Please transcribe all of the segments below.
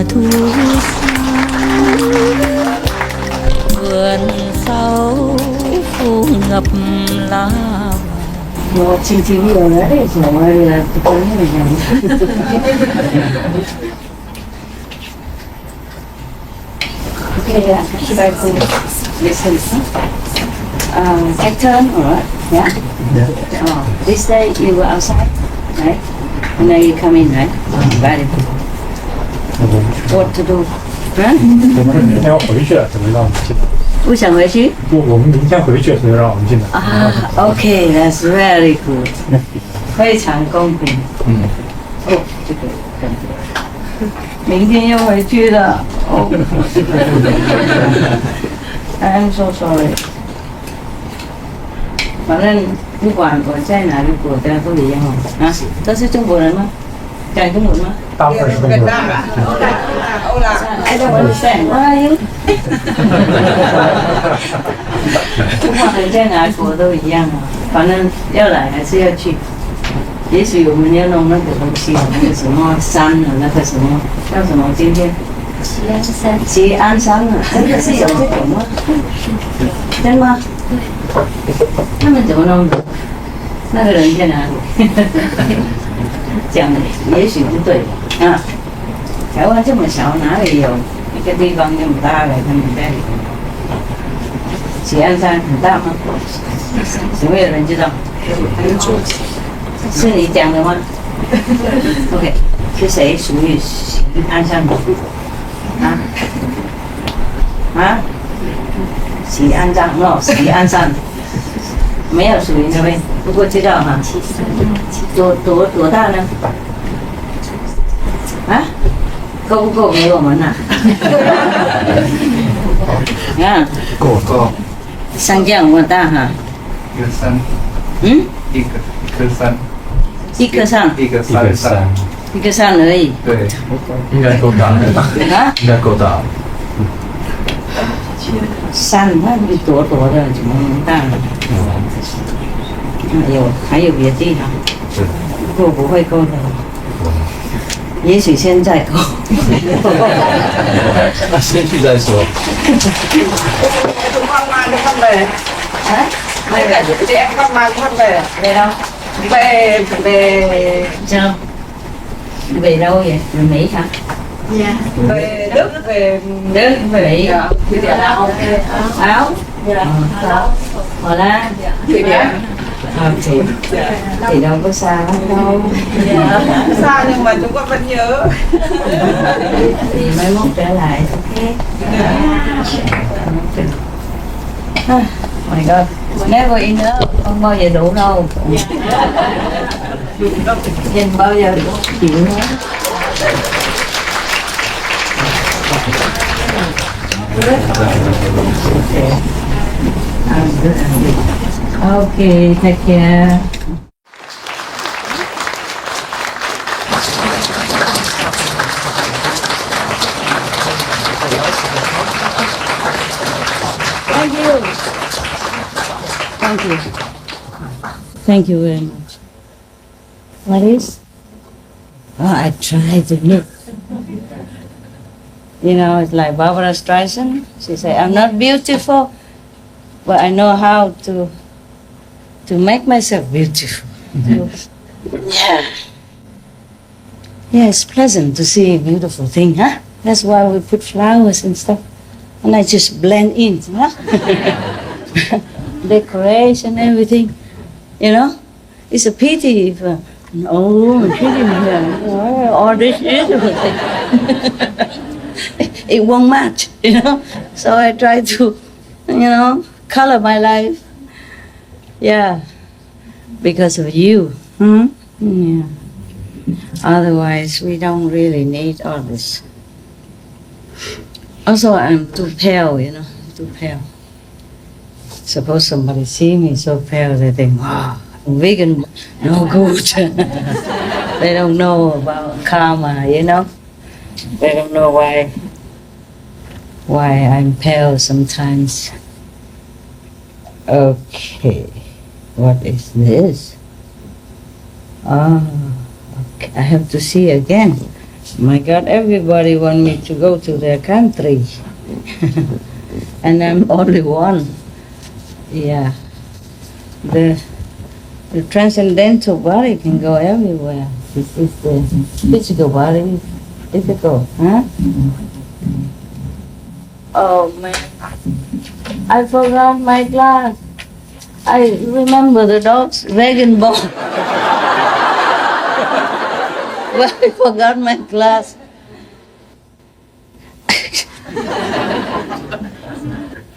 thu vườn sau phủ ngập lá. Một chương trình nhiều nữa đấy, rồi là tôi như này này. Okay, try to listen. Take turn, alright? Yeah? Yeah. This day you were outside, right? And now you come in, right? Very good. What to do? Huh? 我们明天要回去了，怎么让我们进来？不想回去？我们明天回去，所以让我们进来。Okay, that's very good. 非常公平。哦，这个感觉。明天又回去了。哦。I'm so sorry. 反正不管我在哪个国家都一样哦。啊，都是中国人吗？讲中文吗？大部分是中国人。Âu Lạc. I don't understand. Why are you? 不管你在哪国都一样啊，反正要来还是要去。也许我们要弄那个东西，那个什么山啊，那个什么叫什么？今天西安山，西安山啊，真的是有这种吗？真吗？他们怎么弄的？那个人在哪里？讲的也许不对啊。台湾这么小，哪里有一个地方那么大的？他们在喜安山很大吗？有没有人知道？是你讲的吗？OK， 是谁属于喜安山的？喜安山哦，喜安山没有属于那边，不过知道哈。多大呢？啊？够不够给我们呐？啊，够。山这么大哈？一个山。一颗山。一颗山。一个山。一个山而已。对，应该够大。应该够大。山那一朵朵的，怎么能大呢？还有别的地方。不过不会够的。也许现在够。先去再说。Chúng con mang cái thân về. Đây là chị em con mang thân về. Về đâu? Về sao? Về đâu vậy? Về Mỹ hả? Dạ. Về Đức, về Đức, về Mỹ. Thụy Điển. Áo. Hồ Lan. Thụy Điển. Thì đâu có xa lắm đâu. Xa nhưng mà chúng con vẫn nhớ. Thì mai mốt trở lại. Okay. Oh my God, never enough, không bao giờ đủ đâu. Nhìn bao giờ đủ chịu nữa. Okay, take care. Thank you. Thank you. Thank you very much. What is? Oh, I try to look. You know, it's like Barbara Streisand. She said, I'm not beautiful, but I know how to make myself beautiful. Yeah. Yeah, it's pleasant to see a beautiful thing, huh? That's why we put flowers and stuff. And I just blend in, huh? Decoration, everything. You know? It's a pity if, all this beautiful thing. It won't match, you know? So I try to, color my life. Yeah. Because of you. Yeah. Otherwise, we don't really need all this. Also, I'm too pale, too pale. Suppose somebody see me so pale, they think, wow, I'm vegan, no good. They don't know about karma, They don't know why I'm pale sometimes. Okay, what is this? Oh, okay. I have to see again. My God, everybody want me to go to their country. And I'm only one. Yeah. The transcendental body can go everywhere. This is the physical body. Physical, huh? Oh man, I forgot my glass. I remember the dog's vegan bone. But I forgot my glass.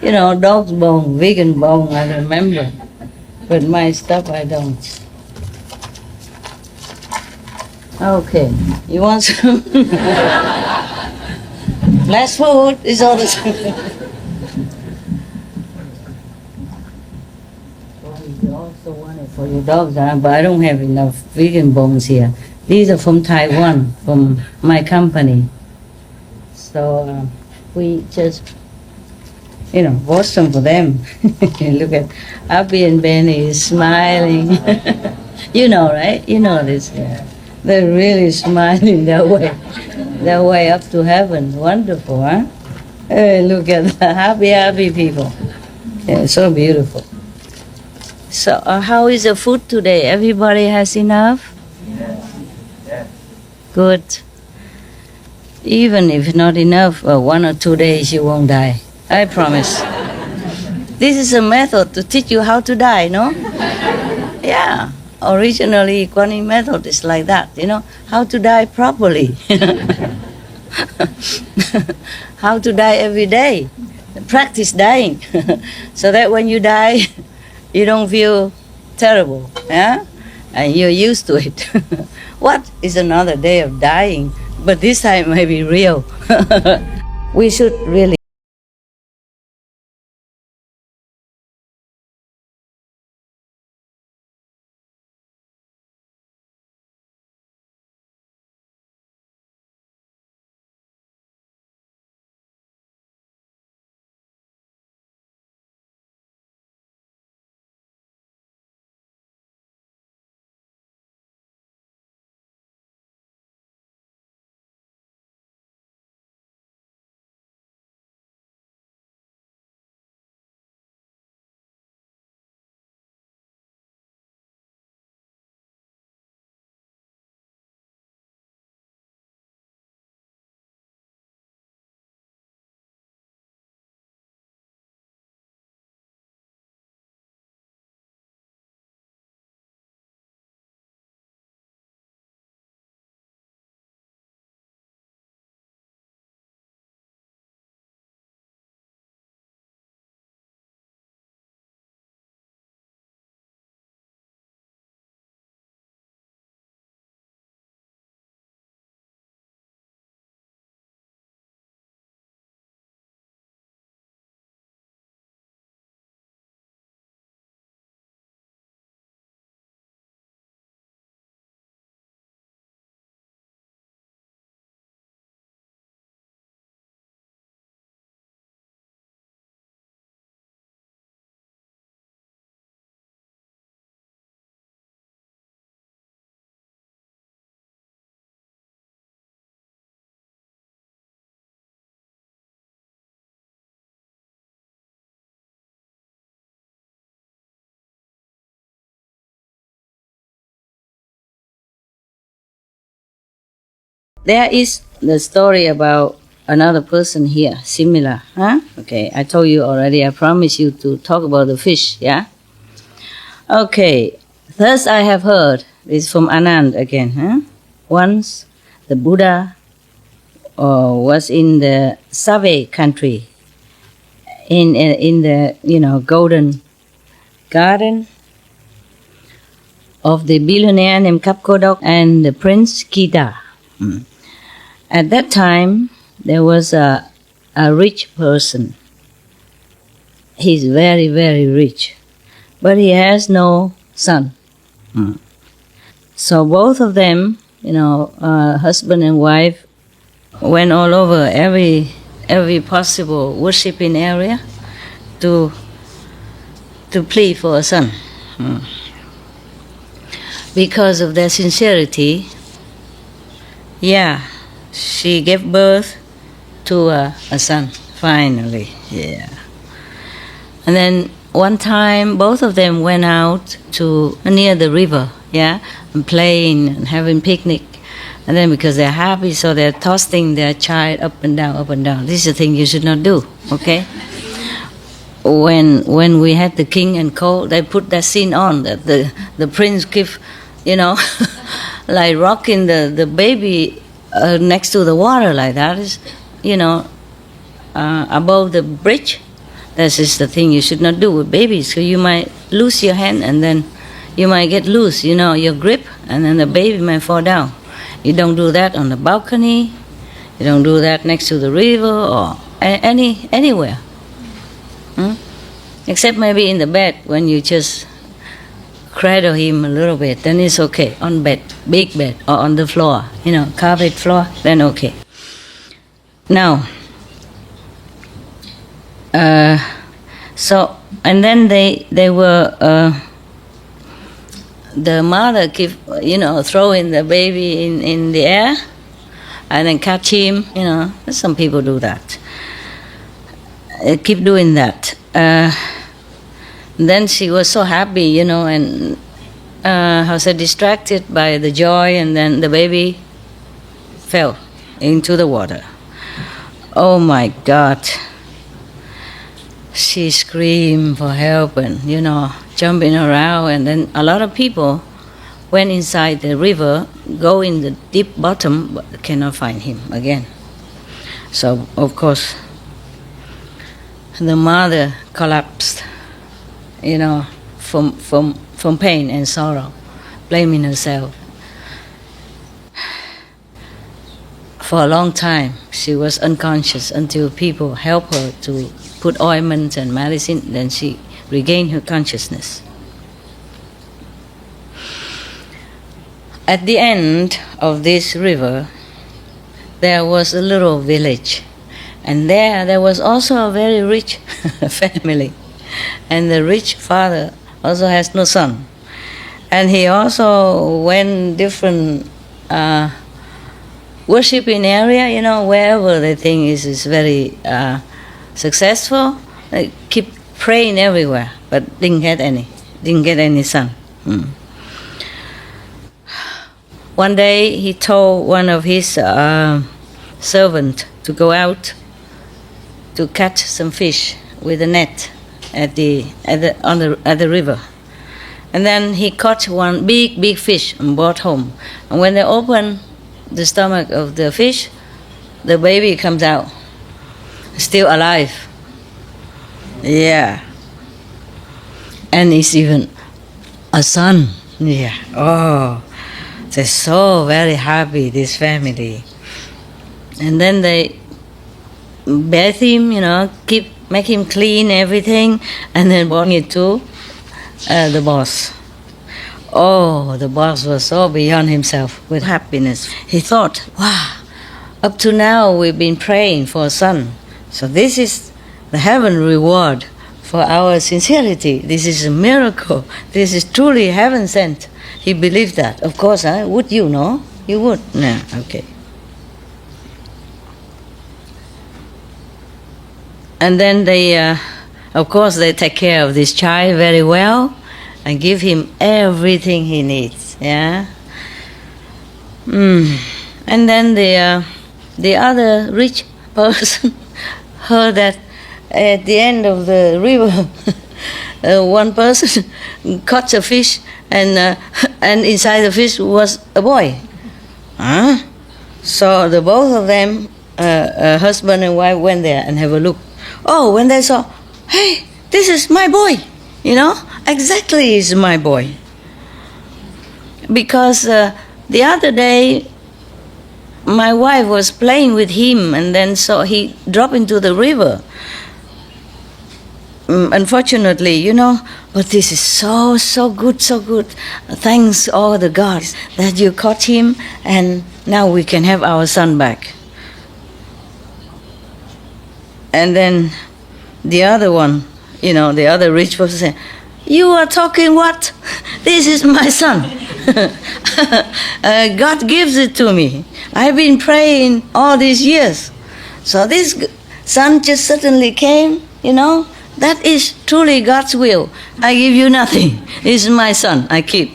You know, dog's bone, vegan bone, I remember. But my stuff, I don't. Okay, you want some? Less food is all the time. You also want it for your dogs, but I don't have enough vegan bones here. These are from Taiwan, from my company. So we just, wash them for them. Look at Abby and Benny is smiling. You know, right? You know this. Yeah. They're really smiling their way up to heaven. Wonderful, huh? Hey, look at the happy people. Yeah, so beautiful. So how is the food today? Everybody has enough? Yeah. Good. Even if not enough, 1 or 2 days you won't die. I promise. This is a method to teach you how to die, no? Yeah. Originally, Kuan Yin method is like that, how to die properly. How to die every day. Practice dying. So that when you die, you don't feel terrible, yeah? And you're used to it. What is another day of dying? But this time may be real. We should really. There is the story about another person here, similar, huh? Okay, I told you already, I promised you to talk about the fish, yeah? Okay, thus I have heard, this is from Anand again, huh? Once the Buddha was in the Save country, in the, golden garden of the billionaire named Kapkodok and the Prince Kita. At that time, there was a rich person. He's very, very rich, but he has no son. So both of them, husband and wife, went all over every possible worshipping area to plead for a son. Because of their sincerity, she gave birth to a son, finally, yeah. And then one time, both of them went out to near the river, yeah, and playing and having picnic. And then because they're happy, so they're tossing their child up and down, up and down. This is a thing you should not do, okay? When we had the king and co, they put that scene on, that the prince give, like rocking the baby next to the water like that is, above the bridge. This is the thing you should not do with babies, so you might lose your hand and then you might get loose, your grip, and then the baby might fall down. You don't do that on the balcony. You don't do that next to the river or anywhere. Except maybe in the bed when you just cradle him a little bit, then it's okay. On bed, big bed, or on the floor, carpet floor, then okay. Now, so, and then they were, the mother keep, throwing the baby in the air and then catch him, some people do that. Keep doing that. Then she was so happy, and distracted by the joy, and then the baby fell into the water. Oh my God. She screamed for help and, jumping around, and then a lot of people went inside the river, go in the deep bottom, but cannot find him again. So, of course, the mother collapsed, from pain and sorrow, blaming herself. For a long time, she was unconscious until people helped her to put ointment and medicine, then she regained her consciousness. At the end of this river, there was a little village, and there was also a very rich family, and the rich father also has no son, and he also went different worshiping area, wherever they think is very successful. They keep praying everywhere, but didn't get any son. One day he told one of his servants to go out to catch some fish with a net at the river, and then he caught one big fish and brought home. And when they opened the stomach of the fish, the baby comes out, still alive. Yeah. And it's even a son. Yeah. Oh, they're so very happy, this family. And then they bathe him, make him clean everything, and then bring it to the boss. Oh, the boss was so beyond himself with happiness. He thought, wow, up to now we've been praying for a son. So this is the heaven reward for our sincerity. This is a miracle. This is truly heaven sent. He believed that. Of course, would you know? You would? No, okay. And then they, of course, they take care of this child very well and give him everything he needs. Yeah. And then the other rich person heard that at the end of the river, one person caught a fish, and inside the fish was a boy. So the both of them, husband and wife, went there and have a look. Oh, when they saw, hey, this is my boy, exactly is my boy. Because the other day, my wife was playing with him, and then so he dropped into the river. Unfortunately, but this is so good. Thanks all the gods that you caught him, and now we can have our son back. And then the other one, the other rich person said, you are talking what? This is my son. God gives it to me. I've been praying all these years. So this son just suddenly came, that is truly God's will. I give you nothing. This is my son, I keep.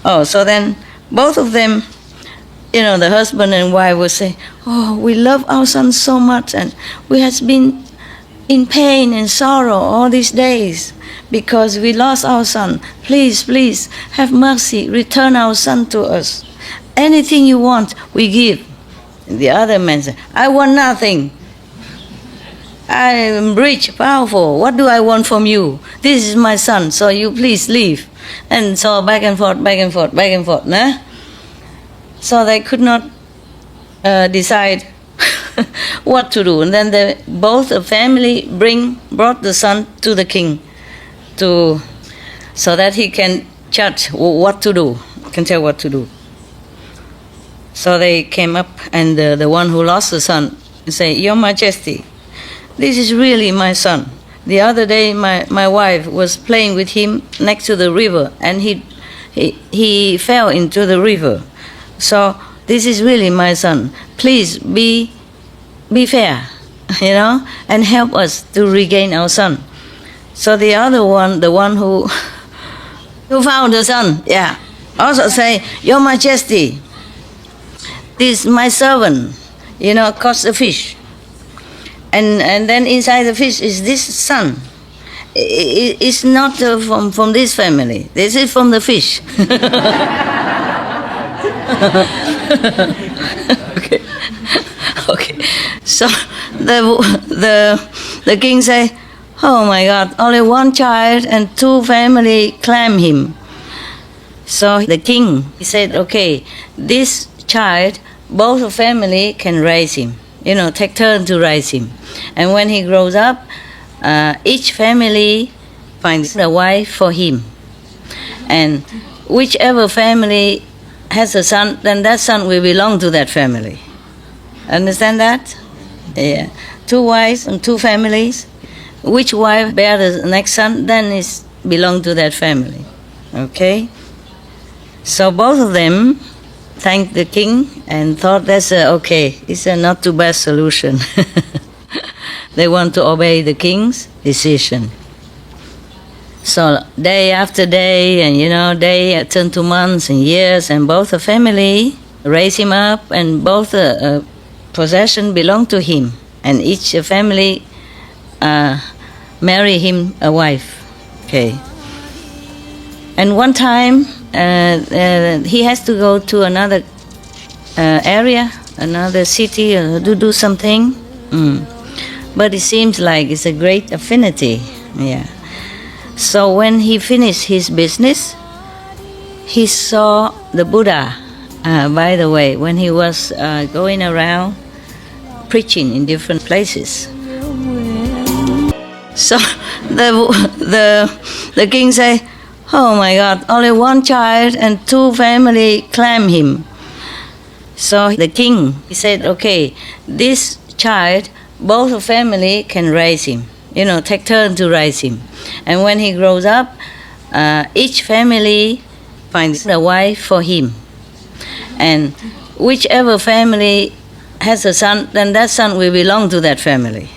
Oh, so then both of them, the husband and wife would say, oh, we love our son so much, and we have been in pain and sorrow all these days because we lost our son. Please, please, have mercy, return our son to us. Anything you want, we give. And the other man said, I want nothing. I am rich, powerful. What do I want from you? This is my son, so you please leave. And so back and forth, back and forth, back and forth. Nah? So they could not decide what to do. And then both the family brought the son to the king so that he can judge what to do, can tell what to do. So they came up, and the one who lost the son say, Your Majesty, this is really my son. The other day my wife was playing with him next to the river, and he fell into the river. So this is really my son. Please be fair, and help us to regain our son. So the other one, the one who found the son, also say, Your Majesty, this my servant, caught the fish. And then inside the fish is this son. It's not from this family. This is from the fish. Okay. So the king say, oh my God, only one child and two family claim him. So the king, he said, okay, this child, both the family can raise him. Take turn to raise him. And when he grows up, each family finds a wife for him. And whichever family has a son, then that son will belong to that family. Understand that? Yeah. 2 wives and 2 families. Which wife bear the next son, then is belong to that family. Okay? So both of them thanked the king and thought that's okay. It's a not too bad solution. They want to obey the king's decision. So day after day, and day turned to months and years, and both the family raise him up, and both the possession belong to him, and each family marry him a wife. Okay. And one time he has to go to another area, another city, to do something. But it seems like it's a great affinity. Yeah. So when he finished his business, he saw the Buddha. By the way, when he was going around preaching in different places. So the king say, oh my God, only one child and 2 family claim him. So the king, he said, okay, this child, both the family can raise him. Take turn to raise him. And when he grows up, each family finds a wife for him. And whichever family has a son, then that son will belong to that family.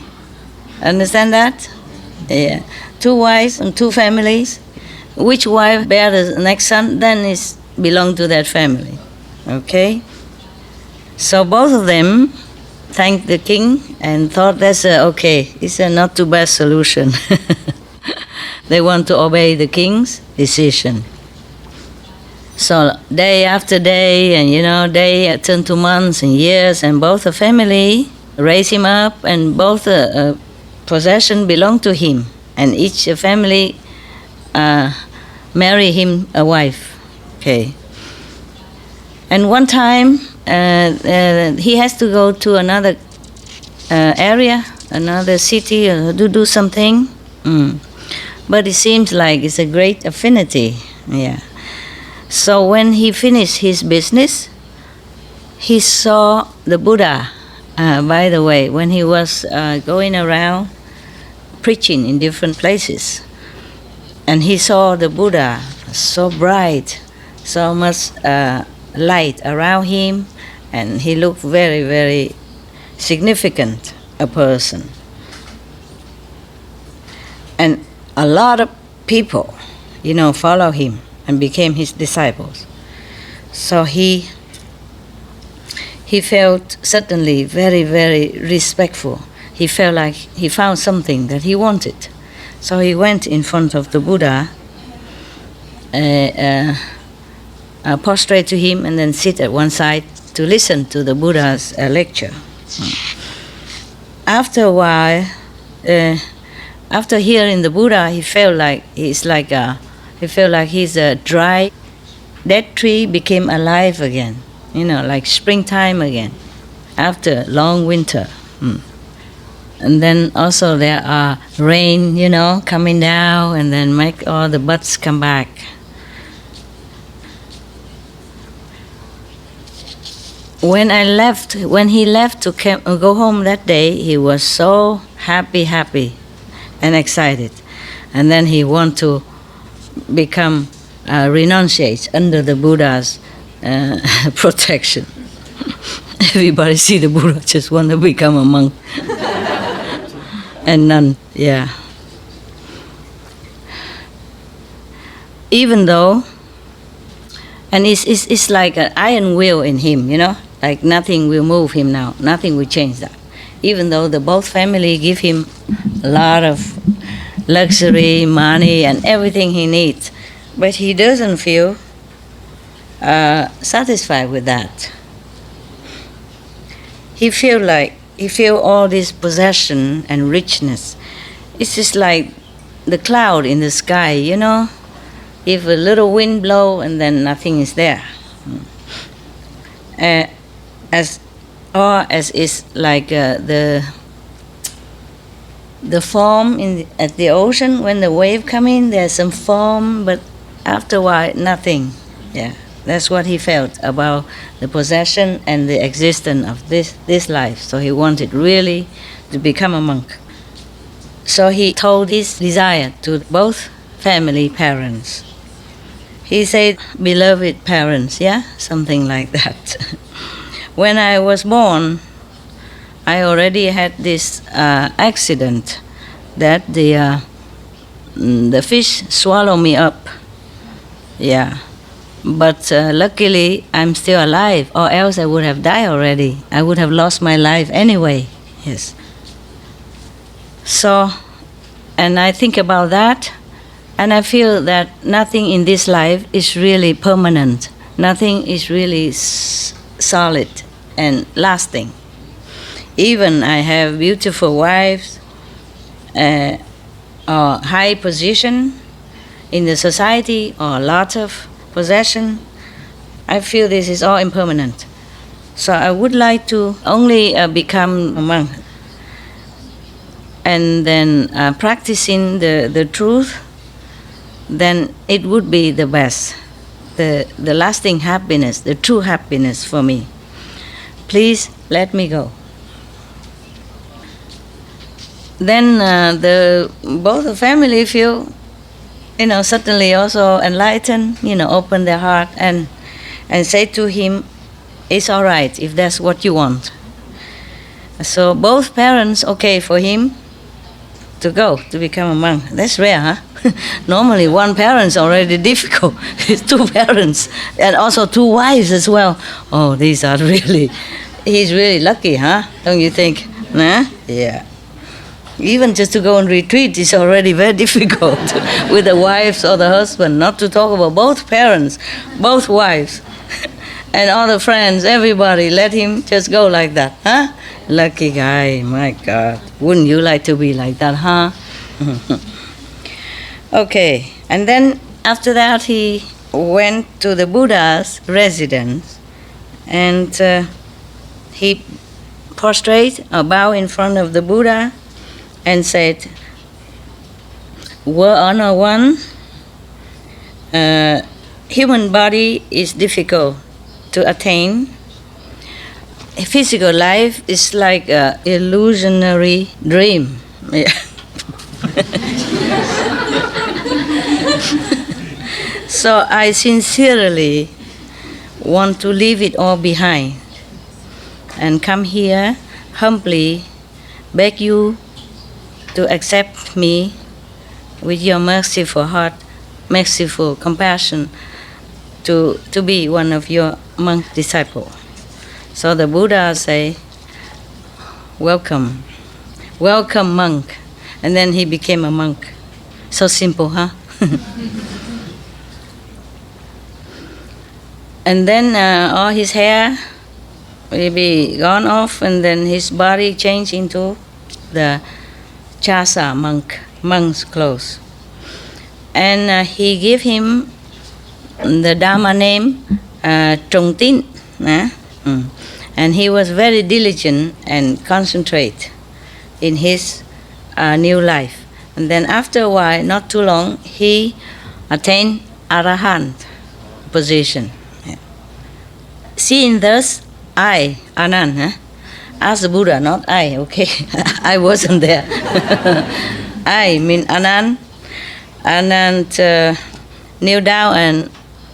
Understand that? Yeah. 2 wives and 2 families. Which wife bear the next son, then is belong to that family. Okay? So both of them thanked the king and thought that's okay. It's a not too bad solution. They want to obey the king's decision. So day after day, and day turned to months and years, and both the family raise him up, and both the possession belong to him, and each family marry him a wife. Okay. And one time he has to go to another area, another city, to do something. But it seems like it's a great affinity. Yeah. So when he finished his business, he saw the Buddha. By the way, when he was going around preaching in different places, and he saw the Buddha so bright, so much light around him, and he looked very, very significant a person. And a lot of people, follow him and became his disciples. So he felt suddenly very, very respectful. He felt like he found something that he wanted. So he went in front of the Buddha, prostrate to him, and then sit at one side to listen to the Buddha's lecture. After a while, after hearing the Buddha, he felt like he's a dry, dead tree became alive again. Like springtime again, after long winter. And then also there are rain, coming down, and then make all the buds come back. When he left to go home that day, he was so happy and excited. And then he want to become renunciate under the Buddha's protection. Everybody see the Buddha just want to become a monk and nun. Yeah. Even though, and it's like an iron will in him, like nothing will move him now, nothing will change that. Even though the both family give him a lot of luxury, money, and everything he needs, but he doesn't feel satisfied with that. He feel all this possession and richness. It's just like the cloud in the sky, If a little wind blow and then nothing is there. As is like the form at the ocean, when the wave come in, there's some form, but after a while, nothing. Yeah, that's what he felt about the possession and the existence of this life. So he wanted really to become a monk. So he told his desire to both family parents. He said, "Beloved parents," something like that. When I was born, I already had this accident that the fish swallowed me up. Yeah, but luckily I'm still alive, or else I would have died already. I would have lost my life anyway. Yes. So, and I think about that, and I feel that nothing in this life is really permanent. Nothing is really solid and lasting. Even I have beautiful wives, or high position in the society, or a lot of possession, I feel this is all impermanent. So I would like to only become a monk, and then practicing the truth, then it would be the best, the lasting happiness, the true happiness for me. Please let me go. Then both the family feel, suddenly also enlightened, open their heart and say to him, "It's all right if that's what you want." So both parents okay for him to go to become a monk. That's rare, huh? Normally one parent's already difficult. It's two parents and also two wives as well. Oh, he's really lucky, huh? Don't you think? Nah? Yeah. Even just to go on retreat is already very difficult with the wives or the husband, not to talk about both parents, both wives, and all the friends, everybody, let him just go like that, huh? Lucky guy, my God. Wouldn't you like to be like that, huh? Okay, and then after that he went to the Buddha's residence, and he prostrate or bow in front of the Buddha and said, "World Honor One, human body is difficult to attain. Physical life is like an illusionary dream." So I sincerely want to leave it all behind and come here humbly beg you to accept me with your merciful heart, merciful compassion, to be one of your monk disciple. So the Buddha say, welcome, welcome monk. And then he became a monk. So simple, huh? And then all his hair will be gone off, and then his body changed into the chasa monk's clothes. And he gave him the Dharma name Tín. And he was very diligent and concentrate in his new life. And then after a while, not too long, he attained Arahant position. Seeing thus, I, Anand, asked the Buddha, not I, okay? I wasn't there. I mean Anand. Anand kneel down and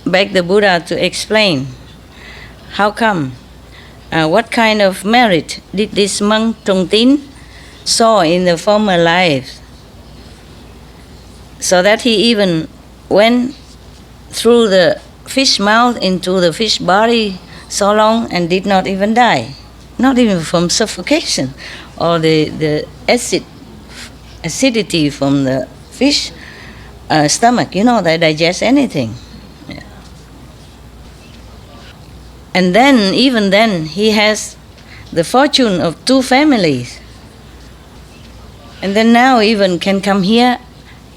begged the Buddha to explain how come, what kind of merit did this monk Tín saw in the former life, so that he even went through the fish mouth into the fish body so long and did not even die, not even from suffocation or the acidity from the fish stomach, they digest anything. Yeah. And then, even then, he has the fortune of 2 families. And then now even can come here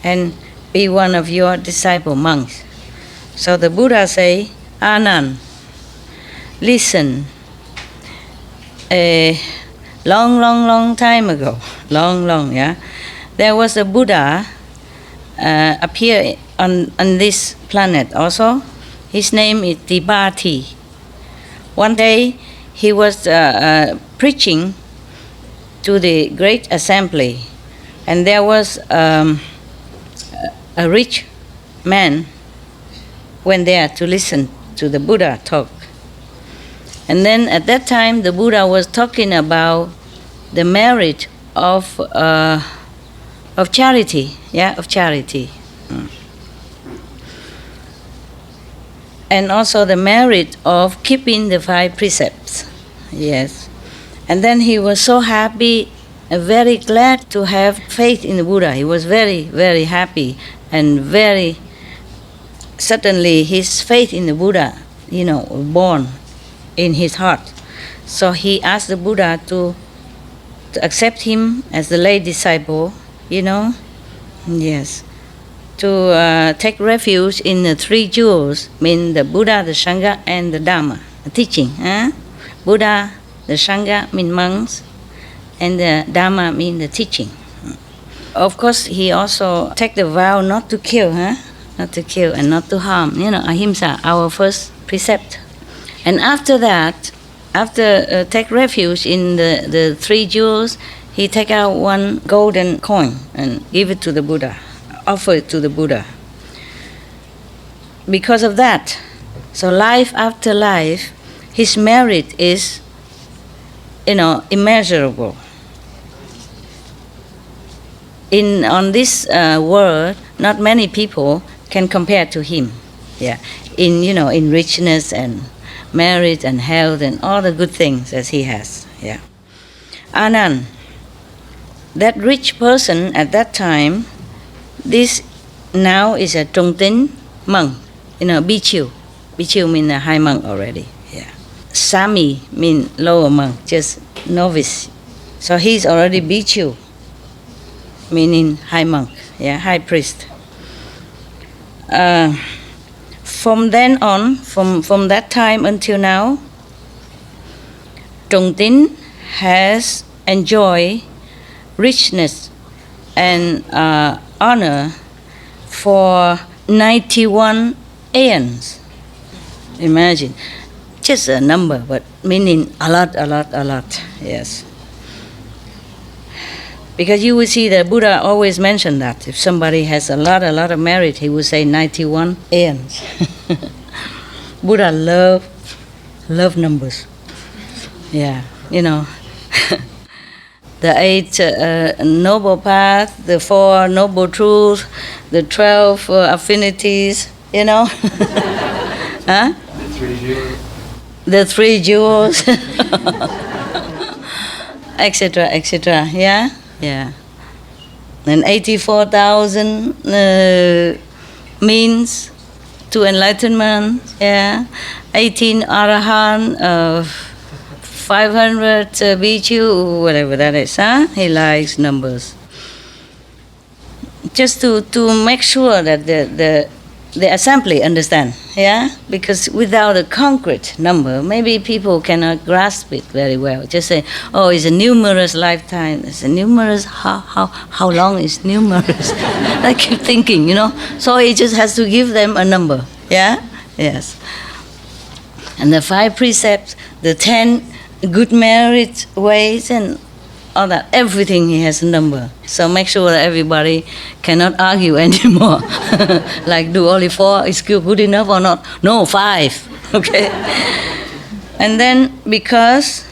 and be one of your disciple monks. So the Buddha say, Anand, listen, a long time ago, there was a Buddha appear on this planet also. His name is Tibati. One day he was preaching to the great assembly, and there was a rich man went there to listen to the Buddha talk. And then at that time the Buddha was talking about the merit of charity, of charity. And also the merit of keeping the 5 precepts. Yes. And then he was so happy, very glad to have faith in the Buddha. He was very, very happy, and very suddenly his faith in the Buddha, was born in his heart. So he asked the Buddha to accept him as the lay disciple, Yes. To take refuge in the 3 jewels, mean the Buddha, the Sangha, and the Dharma, the teaching. Buddha, the Sangha mean monks, and the Dharma mean the teaching. Of course, he also take the vow not to kill, not to kill and not to harm. Ahimsa, our first precept. And after that, after take refuge in the 3 jewels, he take out 1 golden coin and give it to the Buddha, offer it to the Buddha. Because of that, so life after life, his merit is, immeasurable. On this world, not many people can compare to him. Yeah, in richness and merit and health and all the good things that he has. Yeah, Anand, that rich person at that time, this now is a Tín monk, Bhikkhu. Bhikkhu means a high monk already. Yeah, Sami means lower monk, just novice. So he's already Bhikkhu, meaning high monk, high priest. From then on, from that time until now, Tín has enjoyed richness and honor for 91 aeons. Imagine, just a number, but meaning a lot. Yes. Because you will see that Buddha always mentioned that. If somebody has a lot of merit, he would say 91 aeons. Buddha love numbers. Yeah, you know. The 8 noble paths, the 4 noble truths, the 12 affinities, you know. Huh? The 3 jewels. Etc., etc., yeah? Yeah. And 84,000 means to enlightenment, yeah? 18 Arahant, 500 Bhikkhu, whatever that is, huh? He likes numbers. Just to make sure that the assembly understand, yeah? Because without a concrete number, maybe people cannot grasp it very well. Just say, oh, it's a numerous lifetime. It's a numerous, how long is numerous? I keep thinking, you know. So he just has to give them a number, yeah? Yes. And the 5 precepts, the 10 good merit ways and all that, everything he has a number. So make sure that everybody cannot argue anymore. Like, do only 4 is good enough or not? No, 5. Okay. And then because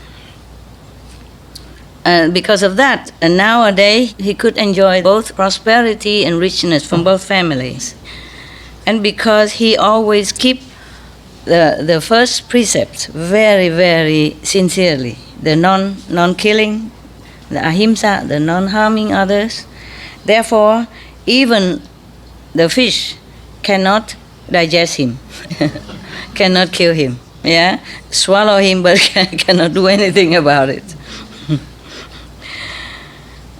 of that, and nowadays he could enjoy both prosperity and richness from both families. And because he always keep the first precept very, very sincerely, the non-killing, the ahimsa, the non-harming others. Therefore, even the fish cannot digest him, cannot kill him, yeah? Swallow him, but cannot do anything about it.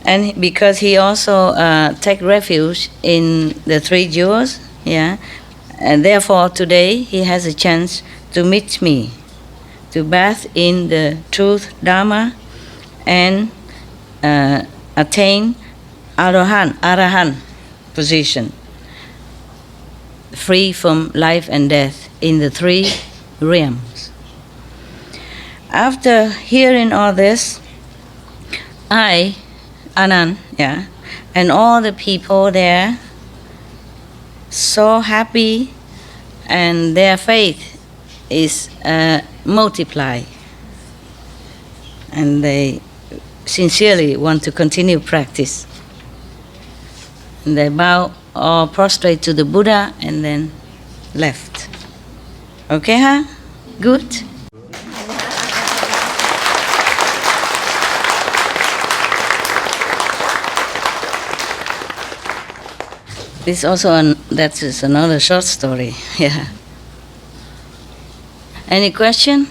And because he also take refuge in the 3 jewels, yeah? And therefore, today he has a chance to meet me, to bathe in the truth, Dharma, and attain Arahant position, free from life and death in the 3 realms. After hearing all this, I, Anand, yeah, and all the people there, so happy, and their faith is multiplied, and they sincerely want to continue practice. And they bow or prostrate to the Buddha and then left. Okay, huh? Good? This also that is another short story. Yeah. Any question?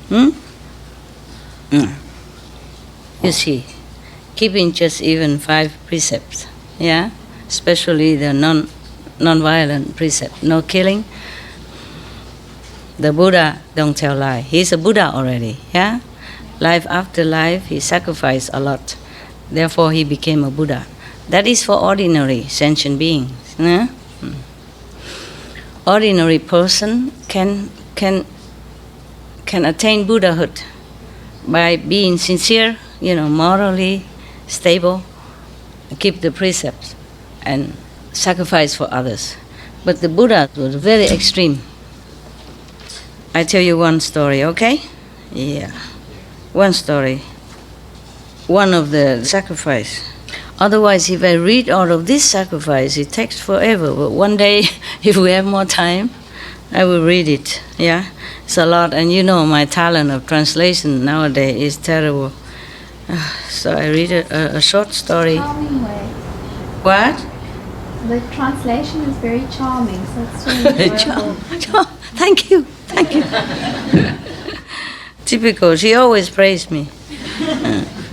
You see, keeping just even 5 precepts, yeah, especially the non-violent precept, no killing. The Buddha don't tell lie. He's a Buddha already, yeah. Life after life, he sacrificed a lot. Therefore, he became a Buddha. That is for ordinary sentient beings. Yeah? Ordinary person can attain Buddhahood by being sincere, you know, morally stable, keep the precepts, and sacrifice for others. But the Buddha was very extreme. I tell you one story, okay? Yeah. One story. One of the sacrifice. Otherwise, if I read all of this sacrifice, it takes forever. But one day, if we have more time, I will read it. Yeah? It's a lot. And you know, my talent of translation nowadays is terrible. So I read a short story. Charming way. What? The translation is very charming, so it's really enjoyable. Thank you. Thank you. Typical. She always praised me.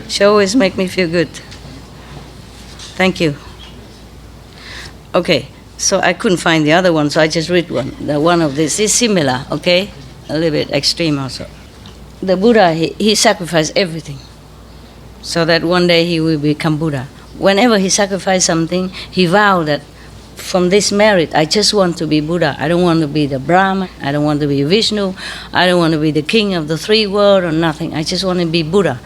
She always make me feel good. Thank you. Okay, so I couldn't find the other one, so I just read one. The one of this is similar, okay? A little bit extreme also. The Buddha, he sacrificed everything so that one day he will become Buddha. Whenever he sacrificed something, he vowed that from this merit, I just want to be Buddha. I don't want to be the Brahma. I don't want to be Vishnu. I don't want to be the king of the 3 worlds or nothing. I just want to be Buddha.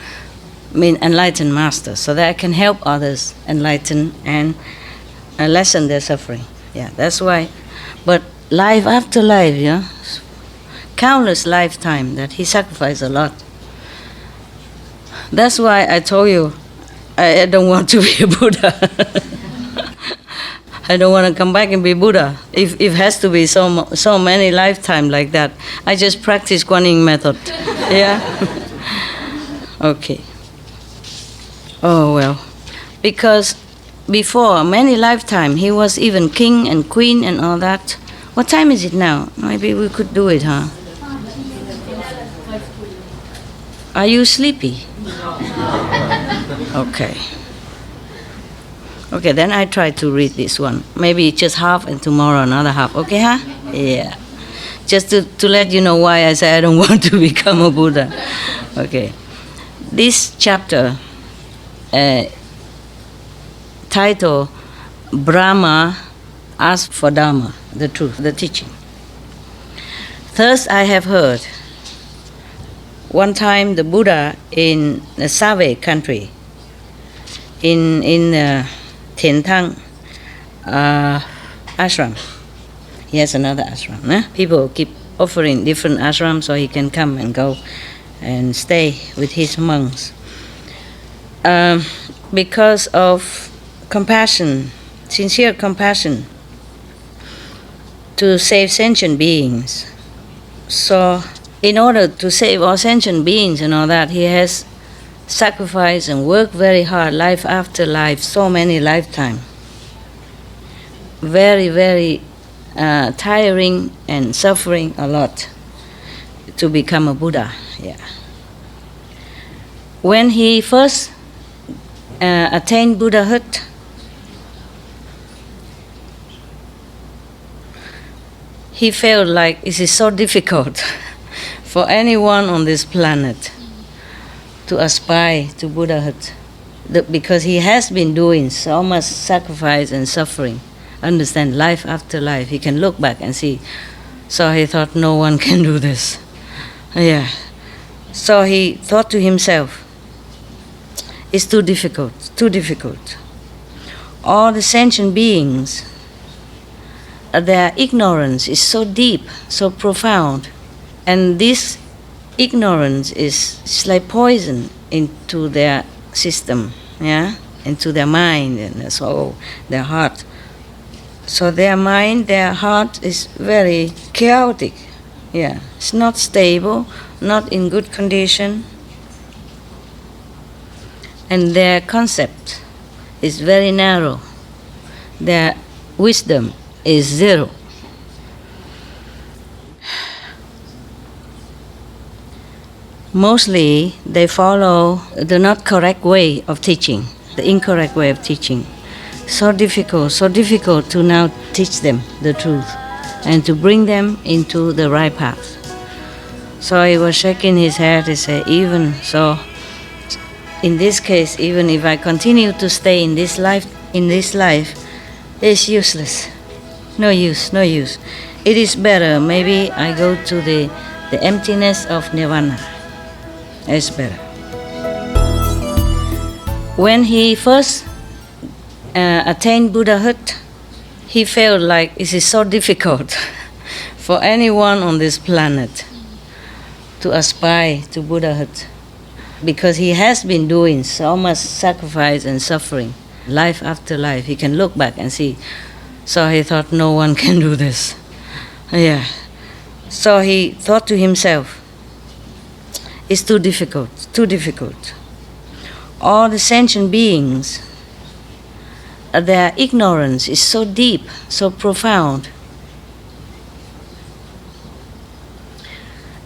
mean enlightened master, so that I can help others enlighten and lessen their suffering. Yeah, that's why. But life after life, yeah, countless lifetime that he sacrificed a lot. That's why I told you I don't want to be a Buddha. I don't want to come back and be Buddha. If it has to be so many lifetime like that, I just practice Kuan Yin method. Yeah. Okay. Oh well, because before many lifetime he was even king and queen and all that. What time is it now? Maybe we could do it, huh? Are you sleepy? Okay. Okay, then I try to read this one. Maybe just half and tomorrow another half. Okay, huh? Yeah. Just to let you know why I say I don't want to become a Buddha. Okay. This chapter, title, Brahma asked for Dharma, the truth, the teaching. Thus I have heard. One time the Buddha in the Save country, in Thiên ashram. He has another ashram. Eh? People keep offering different ashrams so he can come and go and stay with his monks. Because of compassion, sincere compassion to save sentient beings. So in order to save all sentient beings and all that, he has sacrificed and worked very hard, life after life, so many lifetimes. Very, very tiring and suffering a lot to become a Buddha. Yeah. When he first attained Buddhahood, he felt like it is so difficult for anyone on this planet to aspire to Buddhahood, because he has been doing so much sacrifice and suffering. Understand, life after life, he can look back and see. So he thought, no one can do this. Yeah. So he thought to himself, it's too difficult, too difficult. All the sentient beings, their ignorance is so deep, so profound, and this ignorance is like poison into their system, yeah, into their mind and their soul, their heart. So their mind, their heart is very chaotic. Yeah, it's not stable, not in good condition, and their concept is very narrow. Their wisdom is zero. Mostly they follow the not correct way of teaching, the incorrect way of teaching. So difficult to now teach them the truth and to bring them into the right path. So he was shaking his head. He said, even so, in this case, even if I continue to stay in this life, it's useless. No use. It is better, maybe I go to the emptiness of nirvana. It's better. When he first attained Buddhahood, he felt like it is so difficult for anyone on this planet to aspire to Buddhahood, because he has been doing so much sacrifice and suffering, life after life. He can look back and see. So he thought, no one can do this. Yeah. So he thought to himself, it's too difficult. All the sentient beings, their ignorance is so deep, so profound.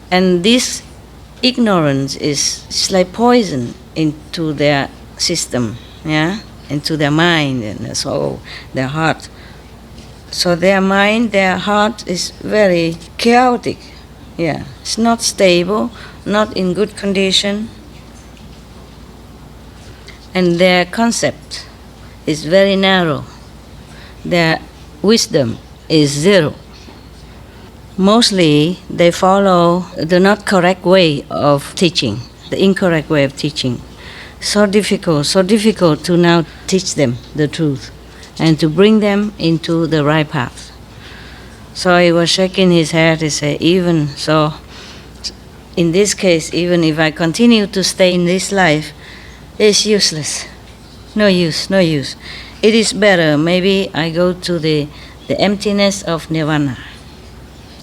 And this ignorance is like poison into their system, yeah, into their mind and their soul, their heart. So their mind, their heart is very chaotic. Yeah, it's not stable, not in good condition. And their concept is very narrow. Their wisdom is zero. Mostly they follow the not correct way of teaching, the incorrect way of teaching. so difficult to now teach them the truth and to bring them into the right path. So he was shaking his head. He said, even so, in this case, even if I continue to stay in this life, it's useless. No use. It is better, maybe I go to the emptiness of nirvana.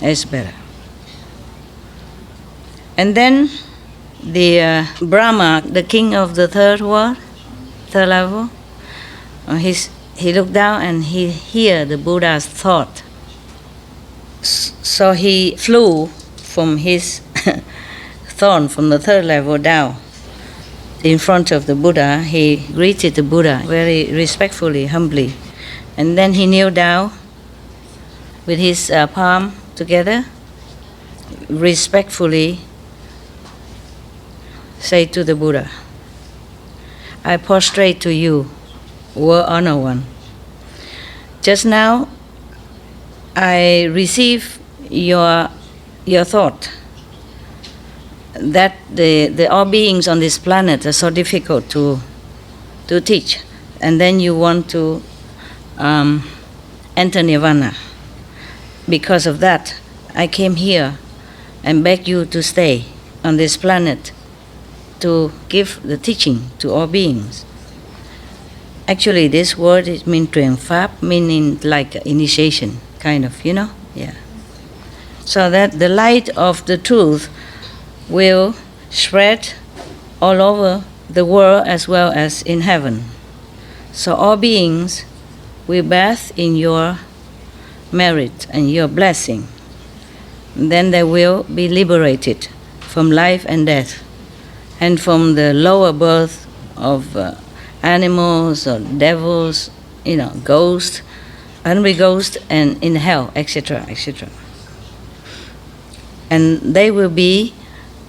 It's better. And then the Brahma, the king of the third world, third level, he looked down and he heard the Buddha's thought. So he flew from his throne, from the third level down. In front of the Buddha, he greeted the Buddha very respectfully, humbly. And then he kneeled down with his palm together, respectfully say to the Buddha, I prostrate to you, World Honored One. Just now, I receive your thought that the all beings on this planet are so difficult to teach, and then you want to enter nirvana. Because of that, I came here and beg you to stay on this planet to give the teaching to all beings. Actually, this word it means truyền pháp, meaning like initiation, kind of, yeah. So that the light of the truth will spread all over the world as well as in heaven. So all beings will bath in your merit and your blessing. And then they will be liberated from life and death and from the lower birth of animals or devils, ghosts, hungry ghosts, and in hell, etc., etc. And they will be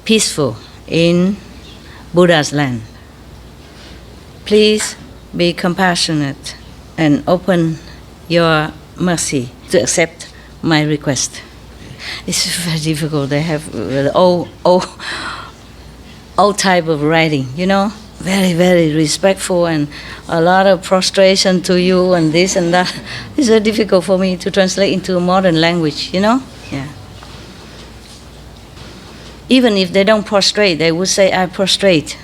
peaceful in Buddha's land. Please be compassionate and open your mercy to accept my request. It's very difficult. They have old type of writing, very, very respectful and a lot of prostration to you and this and that. It's very difficult for me to translate into a modern language, Yeah. Even if they don't prostrate, they would say, I prostrate,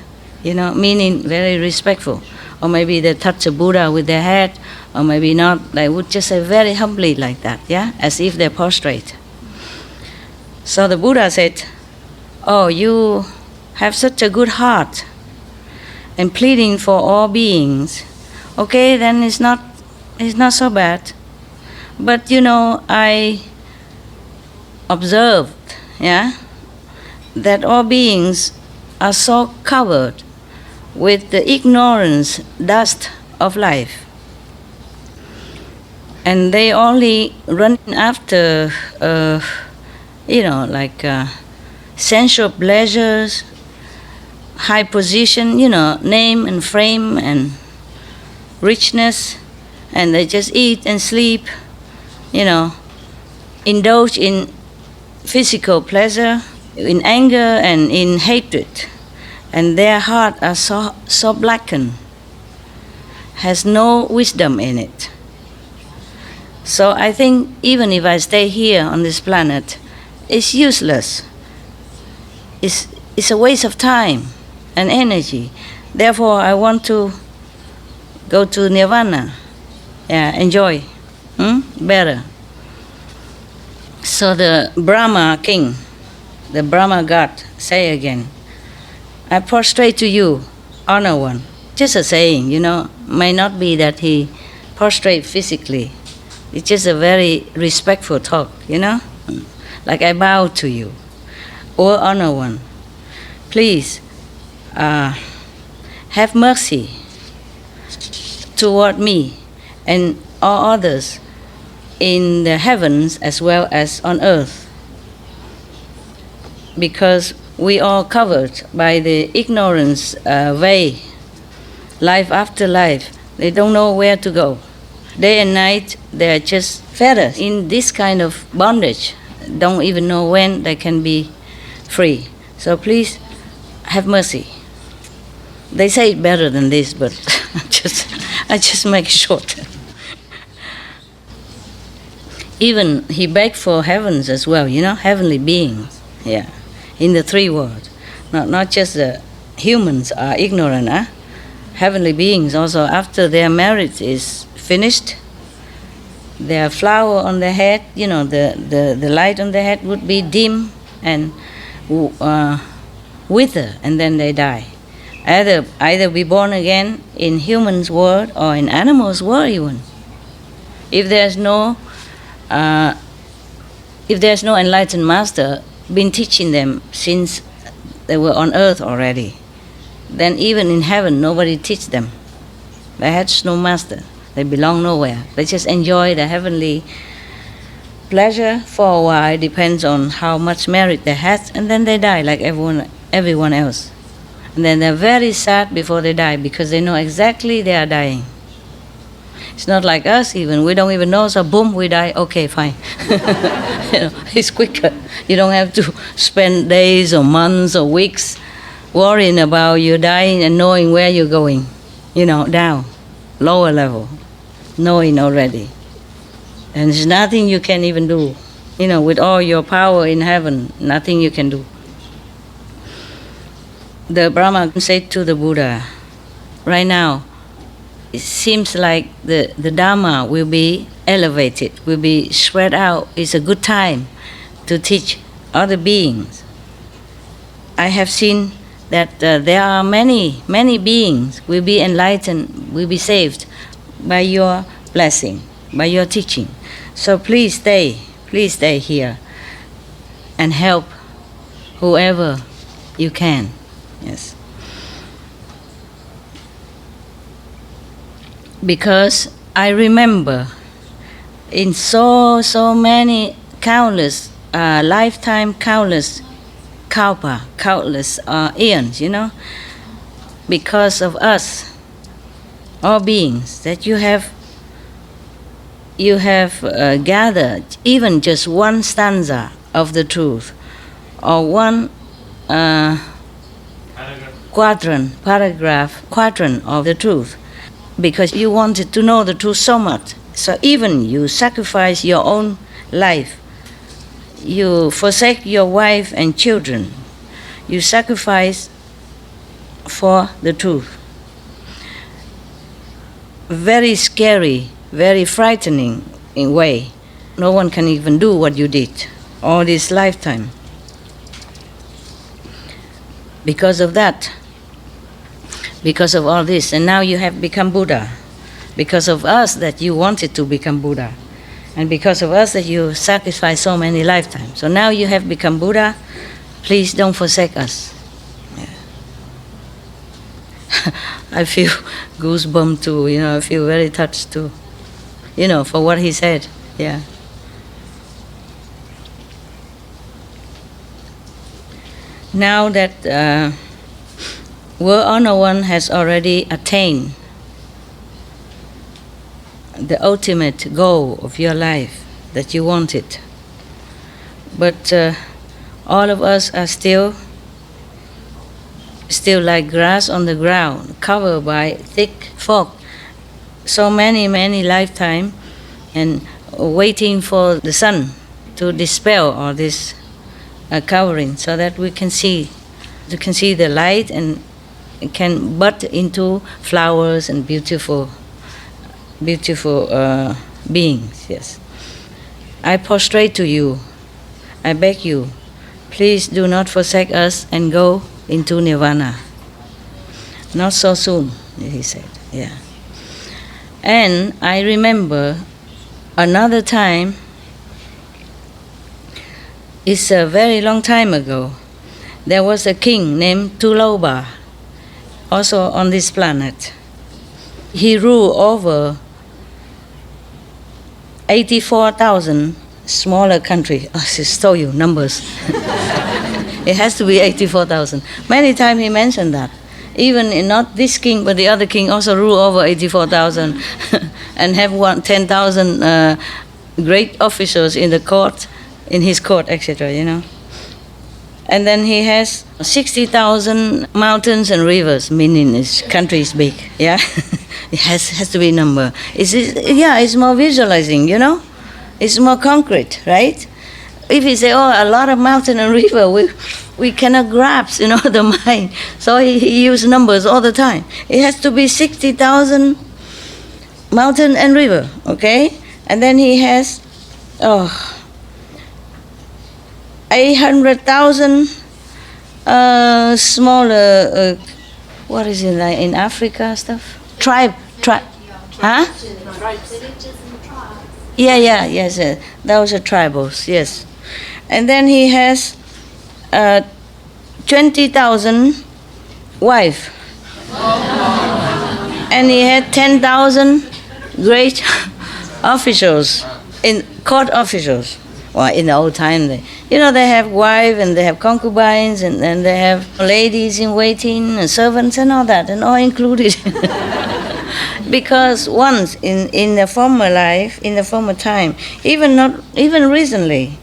meaning very respectful. Or maybe they touch a Buddha with their head, or maybe not. They would just say very humbly like that, as if they prostrate. So the Buddha said, oh, you have such a good heart and pleading for all beings. Okay, then it's not so bad. But I observed, that all beings are so covered with the ignorance dust of life. And they only run after, sensual pleasures, high position, name and fame and richness, and they just eat and sleep, indulge in physical pleasure, in anger and in hatred, and their heart are so blackened, has no wisdom in it. So I think even if I stay here on this planet, it's useless. It's a waste of time and energy. Therefore, I want to go to nirvana, enjoy, better. So the Brahma king, the Brahma god, say again, I prostrate to you, Honored One. Just a saying, may not be that he prostrate physically. It's just a very respectful talk, Like I bow to you, O Honored One. Please have mercy toward me and all others in the heavens as well as on earth, because we are covered by the ignorance way, life after life. They don't know where to go. Day and night, they are just fetters in this kind of bondage. Don't even know when they can be free. So please have mercy. They say it better than this, but I just make it short. Even he begged for heavens as well, heavenly beings, in the three worlds. Not just the humans are ignorant, heavenly beings also, after their marriage is finished, their flower on their head, the light on their head would be dim and wither, and then they die. Either be born again in humans' world or in animals' world even. If there's no enlightened master been teaching them since they were on earth already, then even in heaven nobody teach them. They had no master. They belong nowhere. They just enjoy the heavenly pleasure for a while, depends on how much merit they had, and then they die like everyone else. And then they're very sad before they die because they know exactly they are dying. It's not like us even. We don't even know, so boom, we die. Okay, fine. It's quicker. You don't have to spend days or months or weeks worrying about you dying and knowing where you're going. Down, lower level, knowing already. And there's nothing you can even do. With all your power in heaven, nothing you can do. The Brahma said to the Buddha, right now, it seems like the Dharma will be elevated, will be spread out. It's a good time to teach other beings. I have seen that there are many, many beings will be enlightened, will be saved by your blessing, by your teaching. So please stay here and help whoever you can. Yes. Because I remember in so many countless lifetime, countless kalpa, countless eons, because of us, all beings, that you have gathered even just one stanza of the truth, or one quadrant of the truth, because you wanted to know the truth so much. So even you sacrifice your own life, you forsake your wife and children, you sacrifice for the truth. Very scary, very frightening in way. No one can even do what you did all this lifetime. Because of that, because of all this, and now you have become Buddha. Because of us that you wanted to become Buddha, and because of us that you sacrificed so many lifetimes. So now you have become Buddha. Please don't forsake us. I feel goosebumps too. I feel very touched too. For what he said. Yeah. Now that World Honor One has already attained the ultimate goal of your life that you wanted, but all of us are still like grass on the ground, covered by thick fog. So many lifetimes, and waiting for the sun to dispel all this covering, so that we can see the light and can bud into flowers and beautiful beings. Yes. I prostrate to you. I beg you, please do not forsake us and go into nirvana. Not so soon, he said. Yeah. And I remember another time. It's a very long time ago. There was a king named Tuloba, also on this planet. He ruled over 84,000 smaller countries. I just told you numbers. It has to be 84,000. Many times he mentioned that. Even not this king, but the other king also ruled over 84,000 and have 10,000 great officers in the court, in his court, etc. And then he has 60,000 mountains and rivers, meaning his country is big, yeah? It has to be number. It's more visualizing, you know? It's more concrete, right? If you say, a lot of mountain and river, we cannot grasp, the mind. So he used numbers all the time. It has to be 60,000 mountain and river, okay? And then he has 800,000 smaller, what is it, like in Africa stuff? Tribe, huh? Yes, those are tribals, yes. And then he has 20,000 wives. And he had 10,000 great officials, in court officials. Well, in the old time, they have wives and they have concubines and they have ladies in waiting and servants and all that, and all included. Because once in the former life, in the former time, even recently,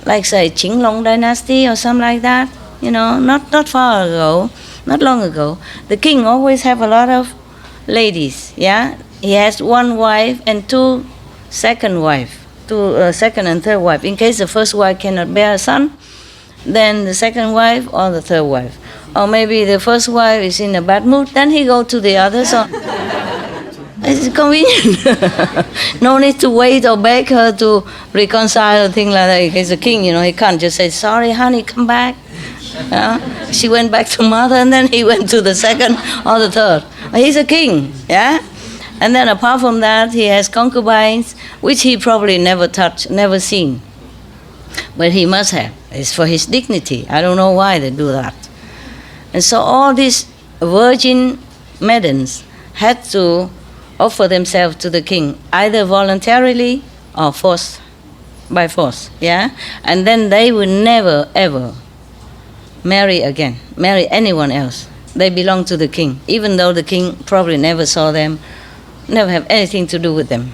like say Qinglong dynasty or something like that, not far ago, not long ago, the king always have a lot of ladies, yeah? He has one wife and two second and third wife. In case the first wife cannot bear a son, then the second wife or the third wife. Or maybe the first wife is in a bad mood, then he go to the other. So it's convenient. No need to wait or beg her to reconcile or things like that. He's a king, he can't just say, sorry, honey, come back. She went back to mother and then he went to the second or the third. He's a king, yeah? And then apart from that, he has concubines, which he probably never touched, never seen. But he must have. It's for his dignity. I don't know why they do that. And so all these virgin maidens had to offer themselves to the king, either voluntarily or by force, yeah? And then they would never, ever marry anyone else. They belong to the king, even though the king probably never saw them, never have anything to do with them.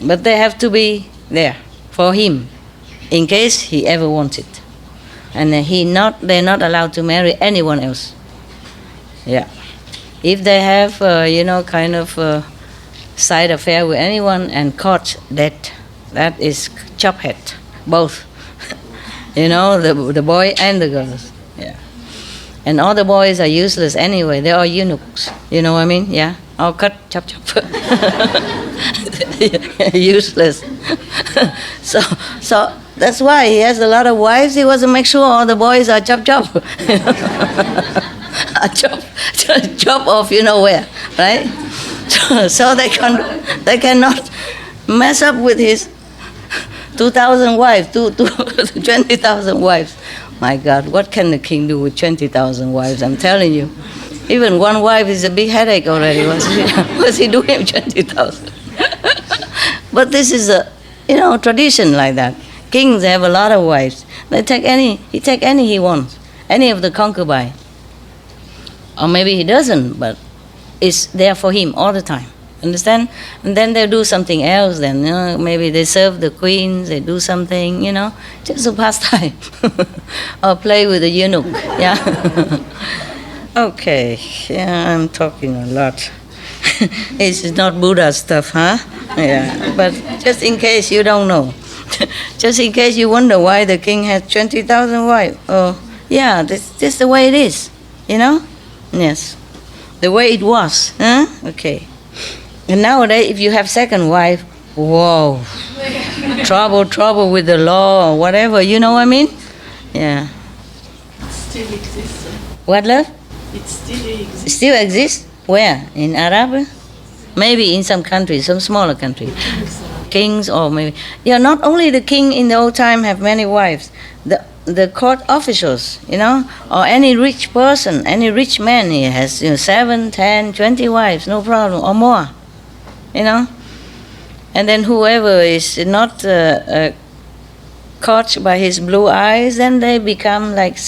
But they have to be there for him, in case he ever wanted. And they're not allowed to marry anyone else. Yeah. If they have, kind of side affair with anyone and caught that is chop head, both. The boy and the girls. Yeah. And all the boys are useless anyway. They're all eunuchs. You know what I mean? Yeah. All cut, chop. Useless. So that's why he has a lot of wives. He wants to make sure all the boys are chop. Chop off, where, right? So they cannot mess up with his 2,000 wives, 20,000 wives. My God, what can the king do with 20,000 wives? I'm telling you. Even one wife is a big headache already. What's he doing with 20,000? But this is a, tradition like that. Kings have a lot of wives. He take any he wants, any of the concubine. Or maybe he doesn't, but it's there for him all the time. Understand? And then they do something else then, maybe they serve the queens, they do something, just a pastime. Or play with the eunuch, yeah. Okay, yeah, I'm talking a lot. It's not Buddha stuff, huh? Yeah, but just in case you don't know. Just in case you wonder why the king has 20,000 wives. Oh, yeah, this the way it is, Yes, the way it was, huh? Okay. And nowadays, if you have second wife, whoa, trouble with the law or whatever, you know what I mean? Yeah. It still exists. What, love? It still exists. It still exists? Where? In Arab? Maybe in some countries, some smaller countries. Kings or maybe... Yeah, not only the king in the old time have many wives. The court officials, or any rich person, any rich man, he has 7, 10, 20 wives, no problem, or more. And then whoever is not caught by his blue eyes, then they become like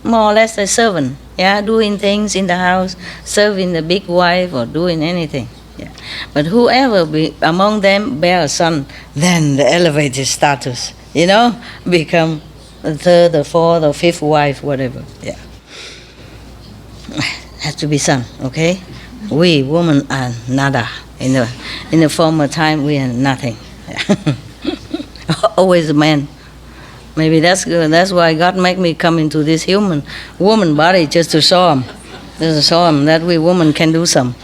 more or less a servant, doing things in the house, serving the big wife or doing anything. Yeah. But whoever among them bear a son, then the elevated status, become the third, the fourth, or fifth wife, whatever. Yeah. Has to be son, okay? We women are nada. In the former time, we are nothing. Always a man. Maybe that's good. That's why God make me come into this woman body just to show him. Just to show him that we women can do some.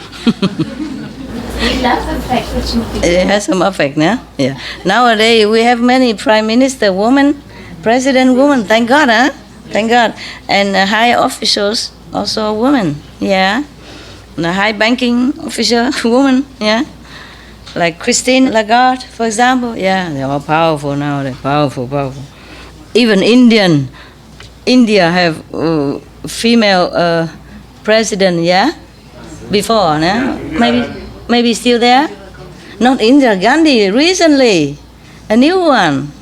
It has some effect, no? Yeah. Nowadays we have many prime minister women, president women. Thank God, huh? Thank God. And high officials also women. Yeah. And a high banking official woman. Yeah. Like Christine Lagarde, for example. Yeah, they're all powerful now. They're powerful. Even India have female president. Yeah. Before, no? Maybe still there? Not Indira Gandhi, recently. A new one.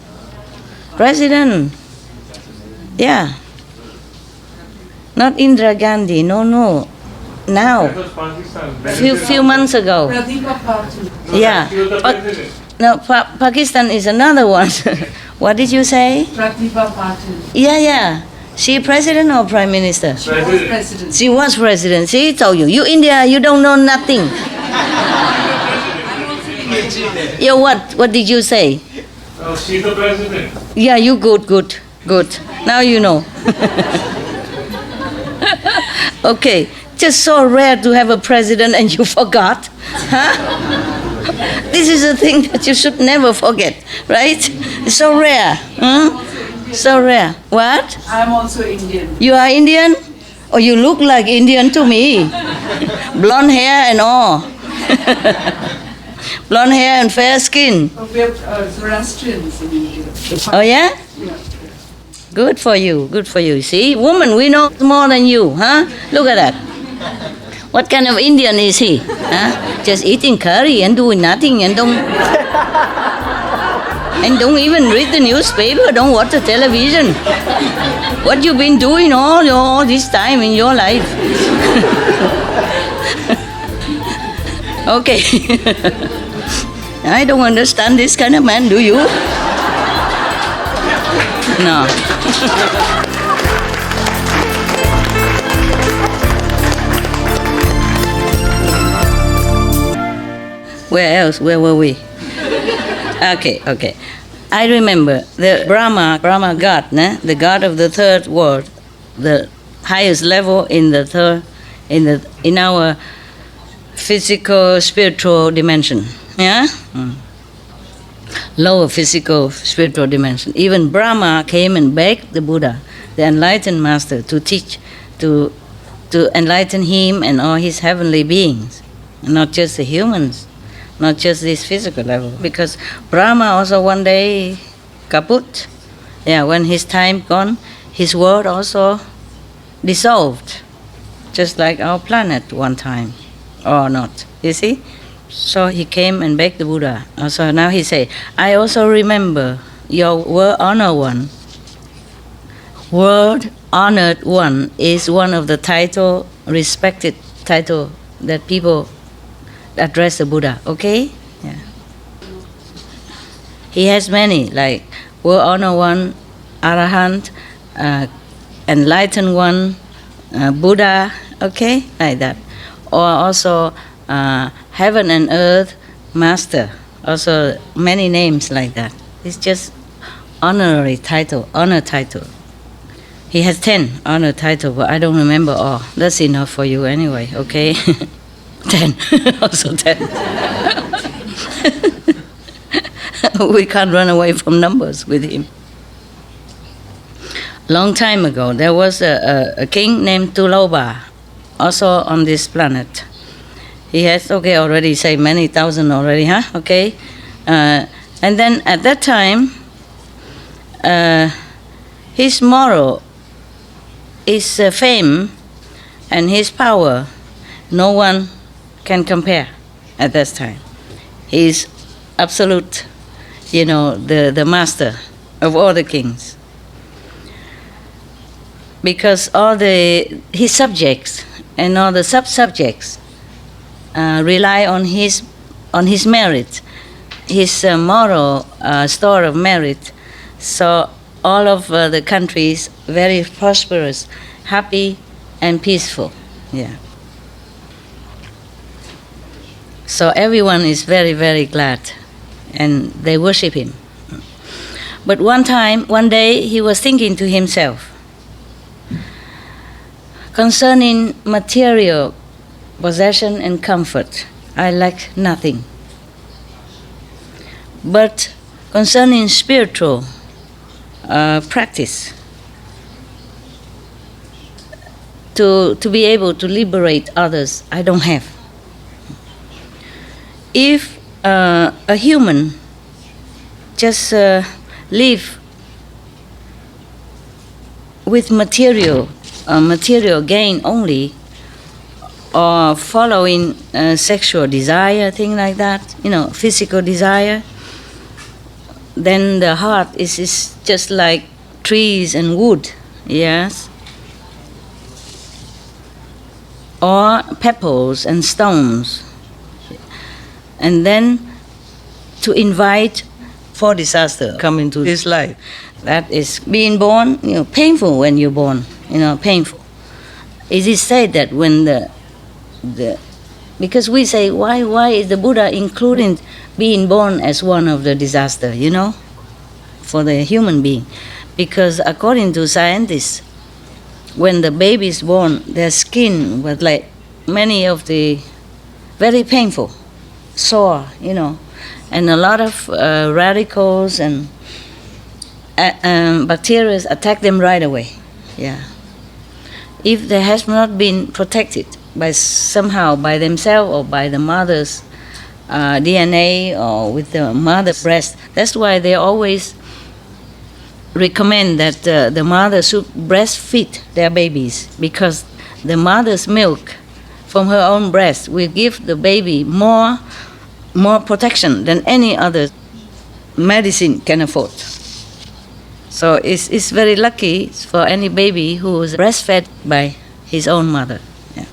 President. Yeah. Not Indira Gandhi, no. Now. Few months ago. Yeah. No, Pakistan is another one. What did you say? Yeah. She president or prime minister? President. She was president. See, told you. You India, you don't know nothing. Yeah, what did you say? Oh, she's the president. Yeah, you good. Now you know. Okay, just so rare to have a president and you forgot. Huh? This is a thing that you should never forget, right? It's so rare. So rare. What? I'm also Indian. You are Indian? Oh, you look like Indian to me. Blonde hair and all. Blonde hair and fair skin. We have Zoroastrians in India. Oh, yeah? Good for you. See, woman, we know more than you, huh? Look at that. What kind of Indian is he? Huh? Just eating curry and doing nothing and don't even read the newspaper, don't watch the television. What you been doing all this time in your life? Okay. I don't understand this kind of man, do you? No. Where else? Where were we? Okay. I remember the Brahma God, the God of the third world, the highest level in our physical spiritual dimension. Yeah? Lower physical spiritual dimension. Even Brahma came and begged the Buddha, the enlightened master, to teach, to enlighten him and all his heavenly beings, not just the humans. Not just this physical level, because Brahma also one day kaput. Yeah, when his time gone, his world also dissolved, just like our planet one time, or not. You see? So he came and begged the Buddha. Also now he say, I also remember your world honored one. World honored one is one of the respected title that people address the Buddha, okay? Yeah. He has many, like world honor one, Arahant, enlightened one, Buddha, okay? Like that. Or also heaven and earth master, also many names like that. It's just honor title. He has 10 honor titles, but I don't remember all. That's enough for you anyway, okay? 10, also 10. We can't run away from numbers with him. Long time ago, there was a king named Tuloba, also on this planet. He has, already say many thousand already, huh? Okay. And then at that time, his moral, his fame, and his power, no one can compare at that time. He is absolute, the master of all the kings. Because all his subjects and all the sub-subjects rely on his merit, his moral store of merit. So all of the countries very prosperous, happy and peaceful. Yeah. So everyone is very, very glad and they worship him. But one day, he was thinking to himself, concerning material possession and comfort, I lack nothing. But concerning spiritual practice, to be able to liberate others, I don't have. If a human just live with material gain only, or following sexual desire, thing like that, physical desire, then the heart is just like trees and wood, yes, or pebbles and stones. And then to invite for disaster come into his life. That is being born, painful when you're born, painful. It is said that when because we say, why is the Buddha including being born as one of the disaster, for the human being? Because according to scientists, when the baby is born, their skin was like many of the very painful, sore, and a lot of radicals and bacteria attack them right away. Yeah. If they has not been protected by themselves or by the mother's DNA or with the mother's breast, that's why they always recommend that the mother should breastfeed their babies, because the mother's milk from her own breast will give the baby more protection than any other medicine can afford. So it's very lucky for any baby who is breastfed by his own mother. Yeah.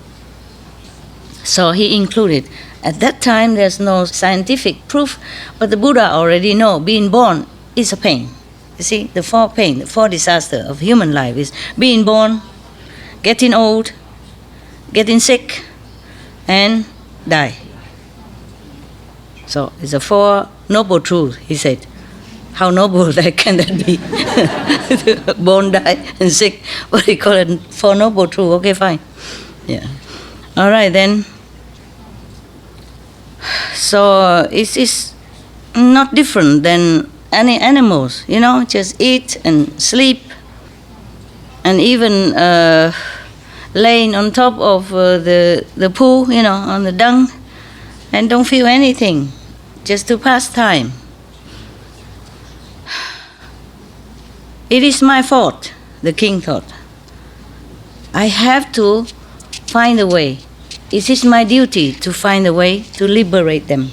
So he included. At that time, there's no scientific proof, but the Buddha already know being born is a pain. You see, the four pain, the four disaster of human life is being born, getting old, getting sick, and die. So it's a four noble truths, he said. How noble can that be? Born, die, and sick. What do you call it? Four noble truths. Okay, fine. Yeah. All right, then. So it's not different than any animals, just eat and sleep, and even laying on top of the pool, on the dung, and don't feel anything, just to pass time. It is my fault, the king thought. I have to find a way. It is my duty to find a way to liberate them,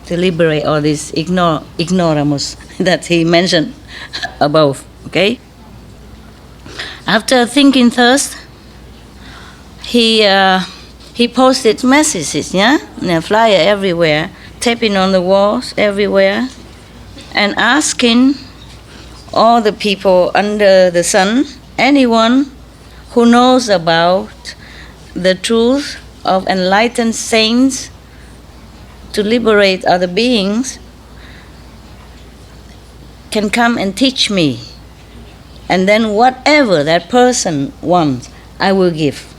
to liberate all these ignoramus that he mentioned above, okay? After thinking first, he posted messages, and a flyer everywhere, taping on the walls everywhere, and asking all the people under the sun, anyone who knows about the truth of enlightened saints to liberate other beings, can come and teach me. And then whatever that person wants, I will give,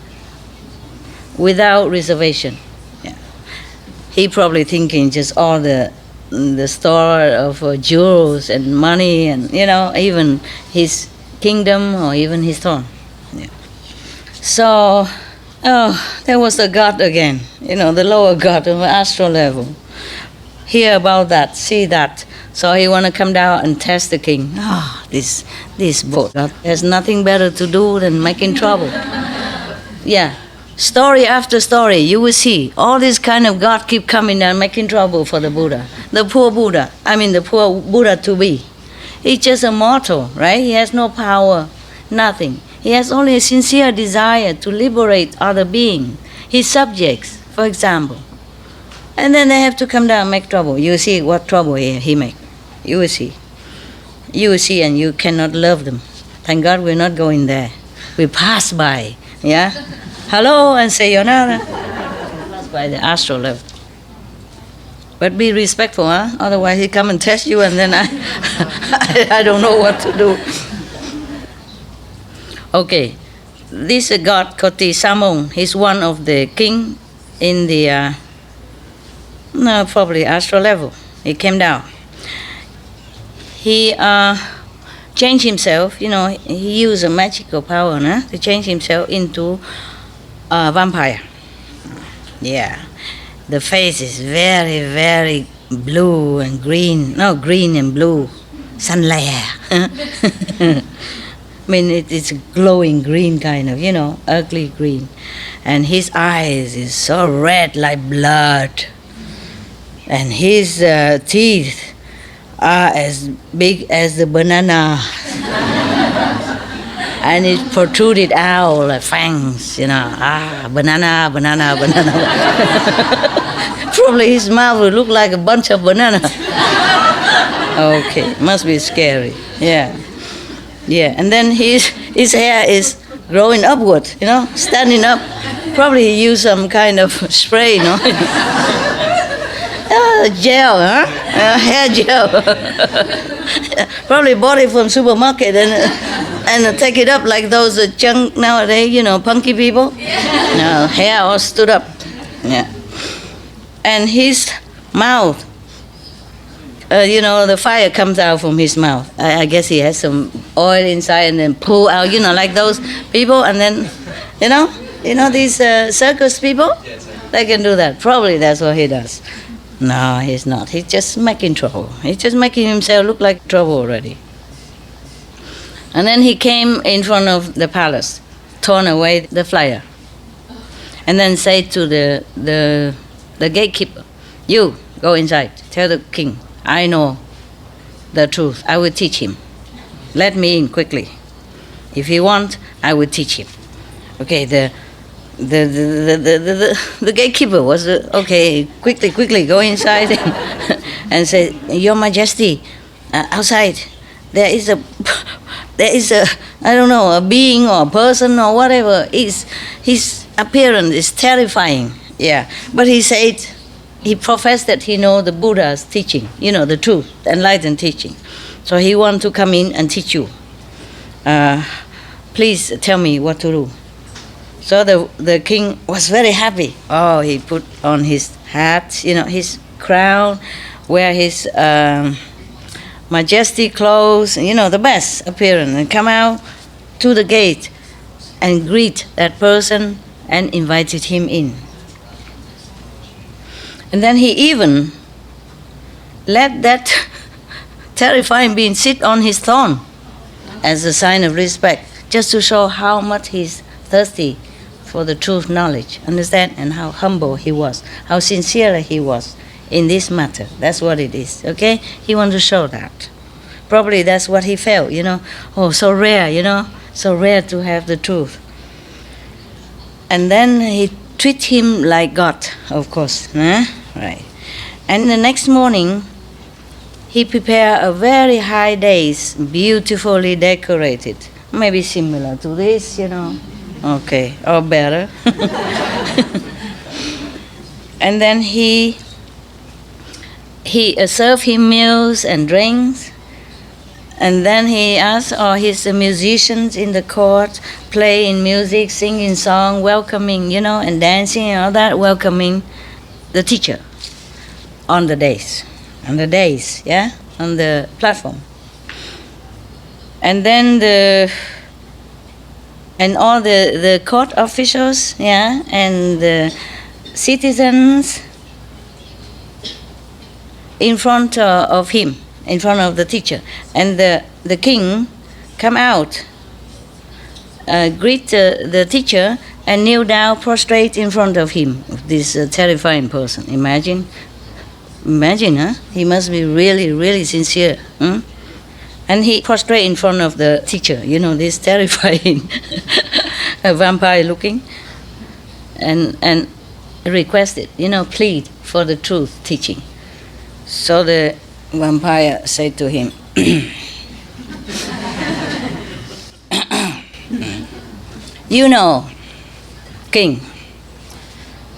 without reservation. Yeah. He probably thinking just all the store of jewels and money and, even his kingdom or even his throne. Yeah. So, there was the God again, the lower God of the astral level. Hear about that, see that. So he want to come down and test the king. This boat has nothing better to do than making trouble. Yeah. Story after story, you will see all this kind of God keep coming and making trouble for the Buddha. The poor Buddha to be. He's just a mortal, right? He has no power, nothing. He has only a sincere desire to liberate other beings, his subjects, for example. And then they have to come down and make trouble. You see what trouble he make. You will see. you will see and you cannot love them. Thank God we're not going there. We pass by, yeah? Hello, and say sayonara. Pass by the astral level. But be respectful, huh? Otherwise he come and test you and then I don't know what to do. Okay, this god Koti Samong, he's one of the king in the, probably astral level. He came down. He changed himself, he used a magical power to change himself into a vampire. Yeah. The face is very, very blue and green. No, green and blue. Sunlight. I mean, it's a glowing green kind of, ugly green. And his eyes is so red like blood. And his teeth are as big as the banana. And it protruded out like fangs, banana, banana, banana. Probably his mouth would look like a bunch of banana. Okay, must be scary. Yeah. And then his hair is growing upward, standing up. Probably he used some kind of spray, gel, huh? Hair gel. Probably bought it from supermarket and take it up like those junk nowadays, punky people. No, hair all stood up. Yeah. And his mouth, the fire comes out from his mouth. I guess he has some oil inside and then pull out, like those people. And then, these circus people, they can do that. Probably that's what he does. No, he's not. He's just making trouble. He's just making himself look like trouble already. And then he came in front of the palace, torn away the flyer, and then said to the gatekeeper, "You go inside, tell the king, I know the truth. I will teach him. Let me in quickly. If he wants, I will teach him." Okay, the gatekeeper was okay. Quickly go inside and say, "Your Majesty, outside there is a I don't know, a being or a person or whatever. His appearance is terrifying." Yeah, but he said, he professed that he know the Buddha's teaching, the truth, enlightened teaching. So he want to come in and teach you. Please tell me what to do. So the king was very happy. Oh, he put on his hat, his crown, wear his majestic clothes, the best appearance, and come out to the gate and greet that person and invited him in. And then he even let that terrifying being sit on his throne as a sign of respect, just to show how much he's thirsty for the truth knowledge, understand, and how humble he was, how sincere he was in this matter. That's what it is, okay? He wanted to show that. Probably that's what he felt, oh, so rare, so rare to have the truth. And then he treat him like God, of course, right? And the next morning, he prepared a very high dais, beautifully decorated, maybe similar to this, okay, or better. And then he served him meals and drinks. And then he asked all his musicians in the court, playing music, singing song, welcoming, and dancing and all that, welcoming the teacher on the dais, on the platform. And then all the court officials, and the citizens in front of him, in front of the teacher. And the king come out, greet the teacher, and kneel down, prostrate in front of him, this terrifying person. Imagine, huh? He must be really, really sincere. And he prostrate in front of the teacher, this terrifying vampire looking, and requested, plead for the truth teaching. So the vampire said to him, You know, King,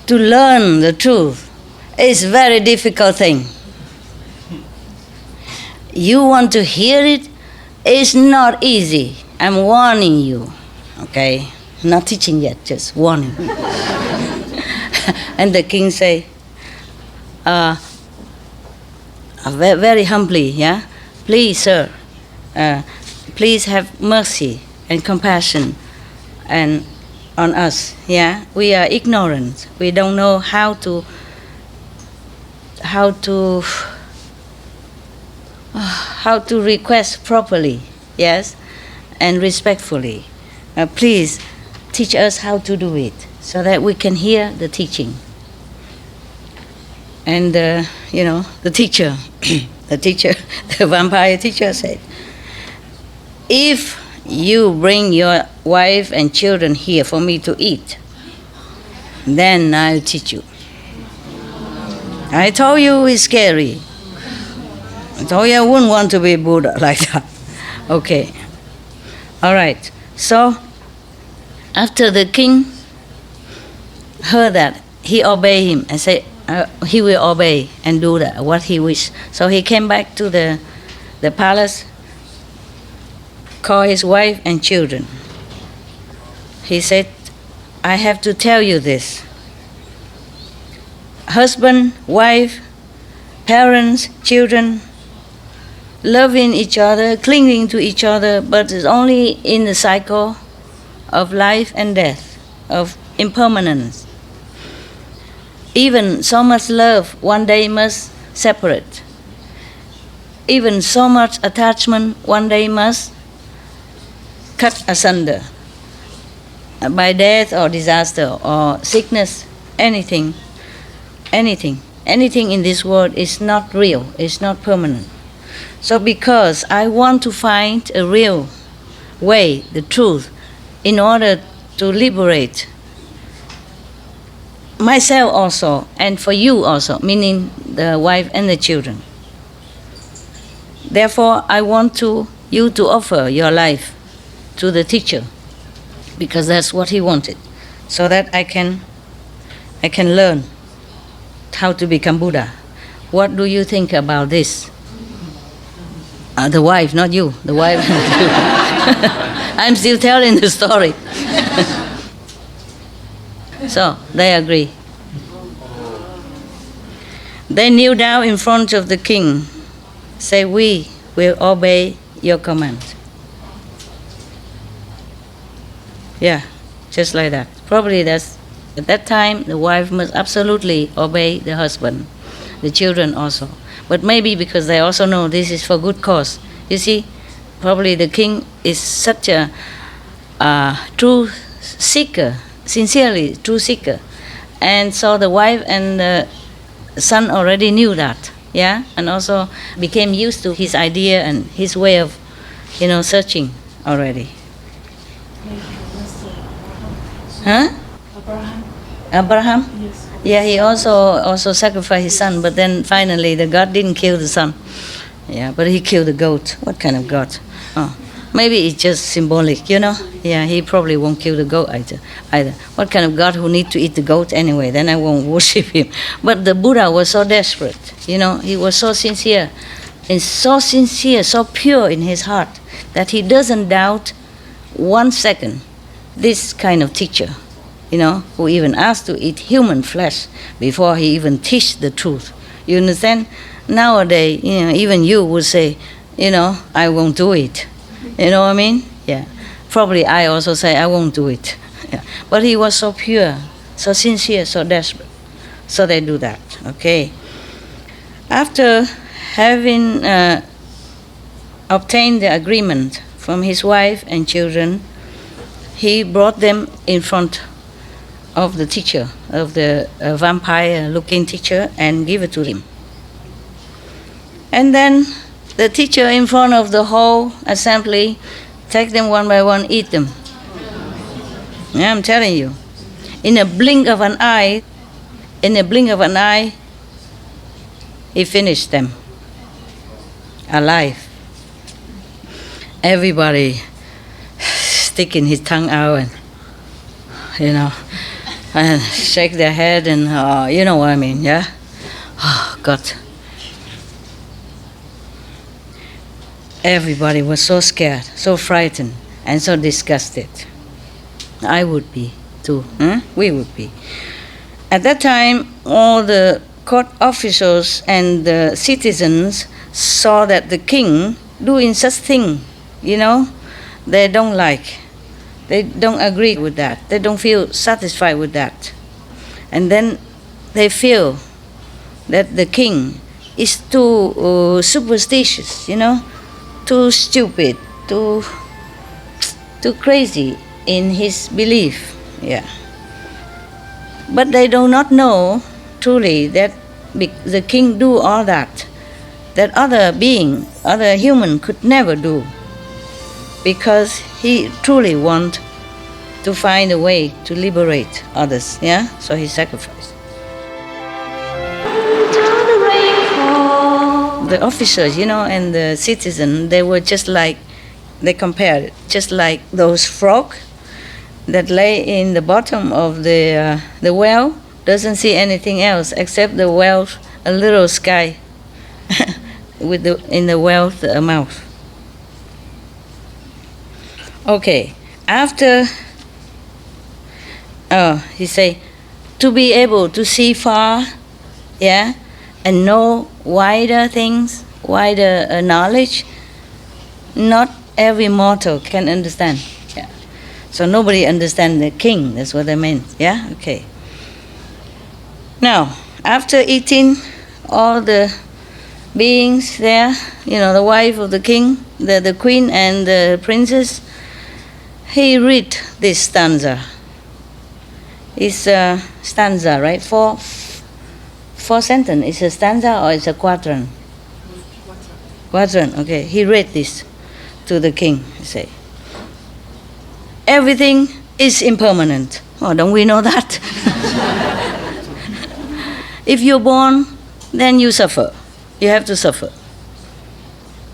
to learn the truth is very difficult thing. You want to hear it, it's not easy. I'm warning you, okay? Not teaching yet, just warning. And the king say, very humbly, yeah? Please, sir, please have mercy and compassion and on us, yeah? We are ignorant. We don't know how to request properly, yes, and respectfully. Please teach us how to do it so that we can hear the teaching. And the teacher, the vampire teacher said, if you bring your wife and children here for me to eat, then I'll teach you. I told you it's scary. I told you I wouldn't want to be Buddha like that. Okay. All right. So, after the king heard that, he obeyed him and said he will obey and do that, what he wished. So he came back to the palace, called his wife and children. He said, I have to tell you this. Husband, wife, parents, children, loving each other, clinging to each other, but it's only in the cycle of life and death, of impermanence. Even so much love one day must separate. Even so much attachment one day must cut asunder by death or disaster or sickness, anything in this world is not real, is not permanent. So because I want to find a real way, the truth, in order to liberate myself also, and for you also, meaning the wife and the children. Therefore, I want you to offer your life to the teacher, because that's what he wanted, so that I can learn how to become Buddha. What do you think about this? The wife, not you. The wife. I'm still telling the story. So they agree. They kneel down in front of the king, say, we will obey your command. Yeah, just like that. Probably that's, at that time, the wife must absolutely obey the husband, the children also. But maybe because they also know this is for good cause. You see, probably the king is such a true seeker, sincerely true seeker. And so the wife and the son already knew that, yeah? And also became used to his idea and his way of, searching already. Huh? Abraham? Yes. Yeah, he also sacrificed his son, but then finally the God didn't kill the son. Yeah, but he killed the goat. What kind of God? Oh, maybe it's just symbolic, Yeah, he probably won't kill the goat either. What kind of God who need to eat the goat anyway? Then I won't worship him. But the Buddha was so desperate, he was so sincere, and so pure in his heart that he doesn't doubt 1 second this kind of teacher, who even asked to eat human flesh before he even teach the truth. You understand? Nowadays, even you would say, I won't do it. You know what I mean? Yeah. Probably I also say, I won't do it. Yeah. But he was so pure, so sincere, so desperate. So they do that, okay? After having obtained the agreement from his wife and children, he brought them in front of the teacher, of the vampire-looking teacher, and give it to him. And then the teacher, in front of the whole assembly, take them one by one, eat them. Yeah, I'm telling you. In a blink of an eye, he finished them alive. Everybody sticking his tongue out and you know, and shake their head and, you know what I mean, yeah? Oh, God. Everybody was so scared, so frightened, and so disgusted. I would be too. We would be. At that time, all the court officials and the citizens saw that the king doing such thing, you know, they don't like. They don't agree with that. They don't feel satisfied with that. And then they feel that the king is too superstitious, you know, too stupid, too crazy in his belief. Yeah. But they do not know truly that the king do all that other being, other human could never do, because he truly want to find a way to liberate others. Yeah, so he sacrificed. The officers, you know, and the citizen, they were just like, they compared it, just like those frogs that lay in the bottom of the well, doesn't see anything else except the well, a little sky with in the well's mouth. Okay, after, he say, to be able to see far, yeah, and know wider things, wider knowledge, not every mortal can understand. Yeah. So nobody understands the king, that's what I meant. Yeah, okay. Now, after eating all the beings there, you know, the wife of the king, the queen and the princess, he read this stanza. It's a stanza, right? Four sentences. It's a stanza or it's a quatrain? Quatrain, okay. He read this to the king. He say, everything is impermanent. Oh, don't we know that? If you're born, then you suffer. You have to suffer.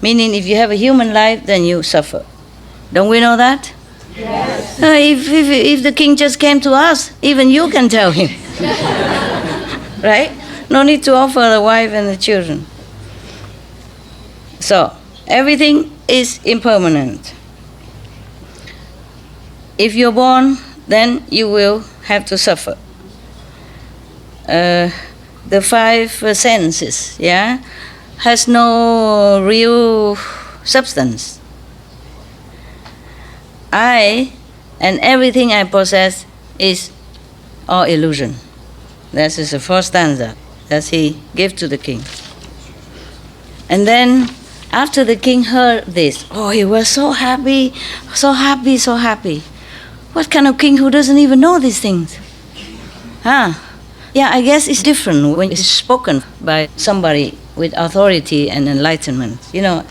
Meaning if you have a human life, then you suffer. Don't we know that? Yes. If the king just came to us, even you can tell him. Right? No need to offer the wife and the children. So, everything is impermanent. If you're born, then you will have to suffer. The five senses, yeah, has no real substance. I and everything I possess is all illusion. That is the first stanza that he gave to the king. And then after the king heard this, oh, he was so happy, so happy, so happy. What kind of king who doesn't even know these things? Yeah, I guess it's different when it's spoken by somebody with authority and enlightenment. You know,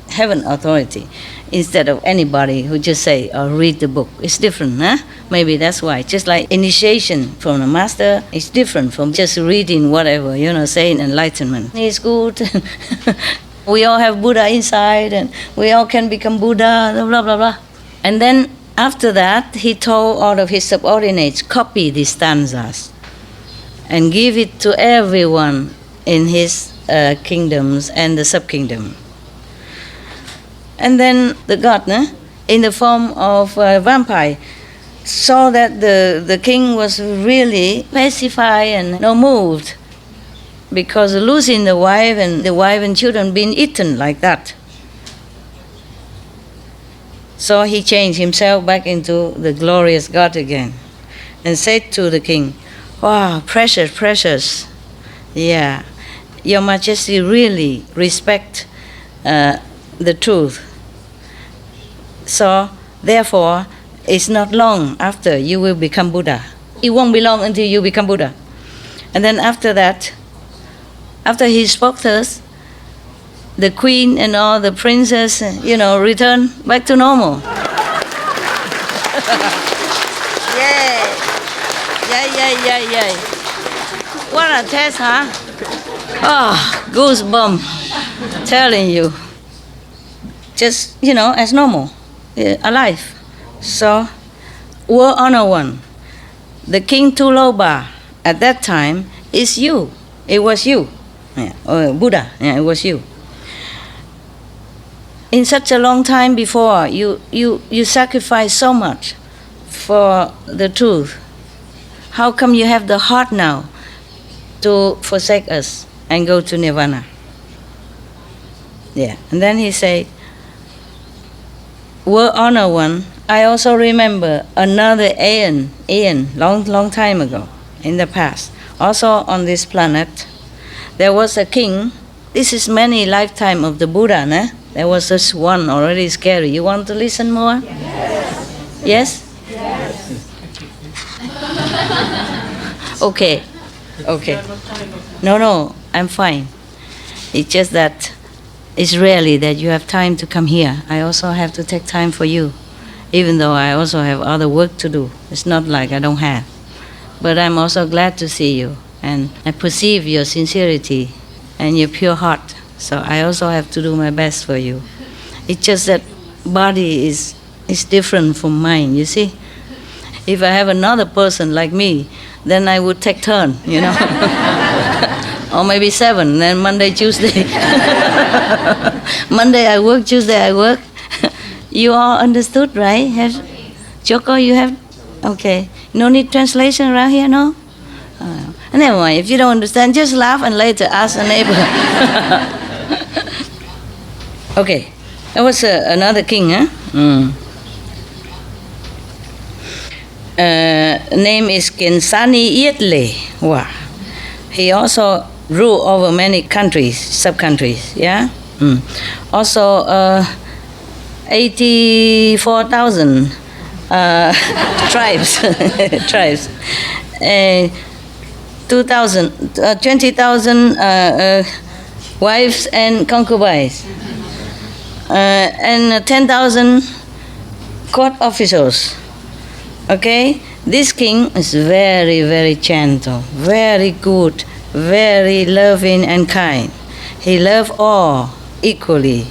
heaven authority, instead of anybody who just say or read the book. It's different, huh? Maybe that's why. Just like initiation from the master is different from just reading whatever, you know, saying enlightenment. It's good. We all have Buddha inside and we all can become Buddha, blah, blah, blah. And then after that, he told all of his subordinates, copy these stanzas and give it to everyone in his kingdoms and the sub-kingdom. And then the god, in the form of a vampire, saw that the king was really pacified and no moved, because losing the wife and children being eaten like that. So he changed himself back into the glorious God again and said to the king, wow, precious, precious. Yeah, Your Majesty really respect the truth. So, therefore, it's not long after you will become Buddha. It won't be long until you become Buddha. And then after that, after he spoke to us, the queen and all the princes, you know, return back to normal. Yay. What a test, huh? Oh, goosebumps, telling you. Just, you know, as normal, alive. So, world honor one. the King Tuloba at that time is you. It was you. Yeah. Or Buddha. Yeah, it was you. In such a long time before, you sacrificed so much for the truth. How come you have the heart now to forsake us and go to Nirvana? Yeah. And then he said, World Honor One, I also remember another aeon, long time ago, in the past, also on this planet, there was a king. This is many lifetime of the Buddha, né? There was this one already scary. You want to listen more? Yes? Yes? Okay. No, I'm fine. It's just that it's rarely that you have time to come here. I also have to take time for you, even though I also have other work to do. It's not like I don't have. But I'm also glad to see you, and I perceive your sincerity and your pure heart. So I also have to do my best for you. It's just that body is different from mine, you see. If I have another person like me, then I would take turn, you know. Or maybe 7, then Monday, Tuesday. Monday I work, Tuesday I work. You all understood, right? Choco, you have? Okay. No need translation around here, no? Never mind. If you don't understand, just laugh and later ask a neighbor. Okay. That was another king, huh? Name is Kensani Yetle. Wow. He also ruled over many countries, sub-countries, yeah? Also, 84,000 tribes, 20,000 wives and concubines, and 10,000 court officials. Okay? This king is very, very gentle, very good, very loving and kind. He loved all equally,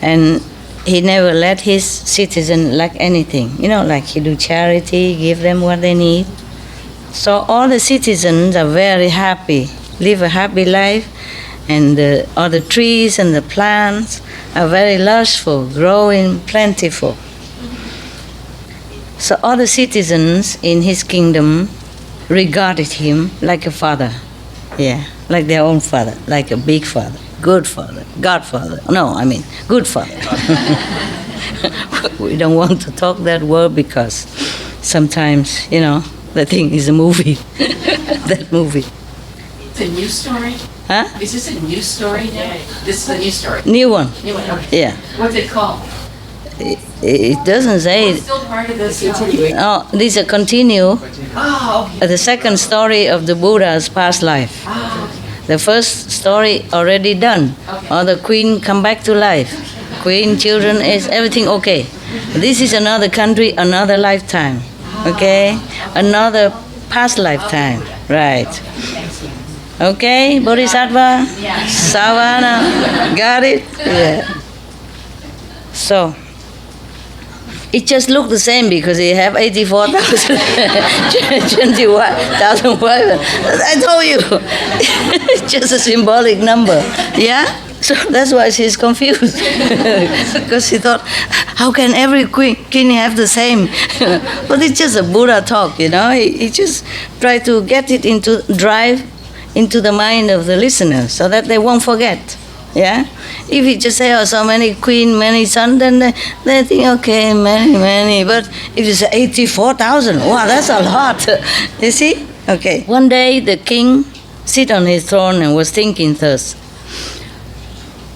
and he never let his citizens lack anything. You know, like he do charity, give them what they need. So all the citizens are very happy, live a happy life, and all the trees and the plants are very lushful, growing plentiful. So all the citizens in his kingdom regarded him like a father. Yeah, like their own father, like a big father, good father, godfather. No, I mean, good father. We don't want to talk that word because sometimes, you know, the thing is a movie, that movie. It's a new story? Huh? Is this a new story now? This is a new story? New one. New one, okay. Yeah. What's it called? It doesn't say. It's still part of the story. Oh, these are continue. Oh, okay. The second story of the Buddha's past life. Oh, okay. The first story already done. Okay. Or the queen come back to life. Queen, children, is everything okay. This is another country, another lifetime. Okay? Another past lifetime. Right. Okay, Bodhisattva? Yeah. Savana? Got it? Yeah. So, it just looked the same because they have 84,000, 21,000 wives. I told you, it's just a symbolic number. Yeah? So that's why she's confused. Because she thought, how can every king have the same? But it's just a Buddha talk, you know. He just tried to get it drive into the mind of the listener so that they won't forget. Yeah? If you just say, oh, so many queen, many sons, then they think, okay, many. But if you say 84,000, wow, that's a lot. You see? Okay. One day the king sit on his throne and was thinking thus,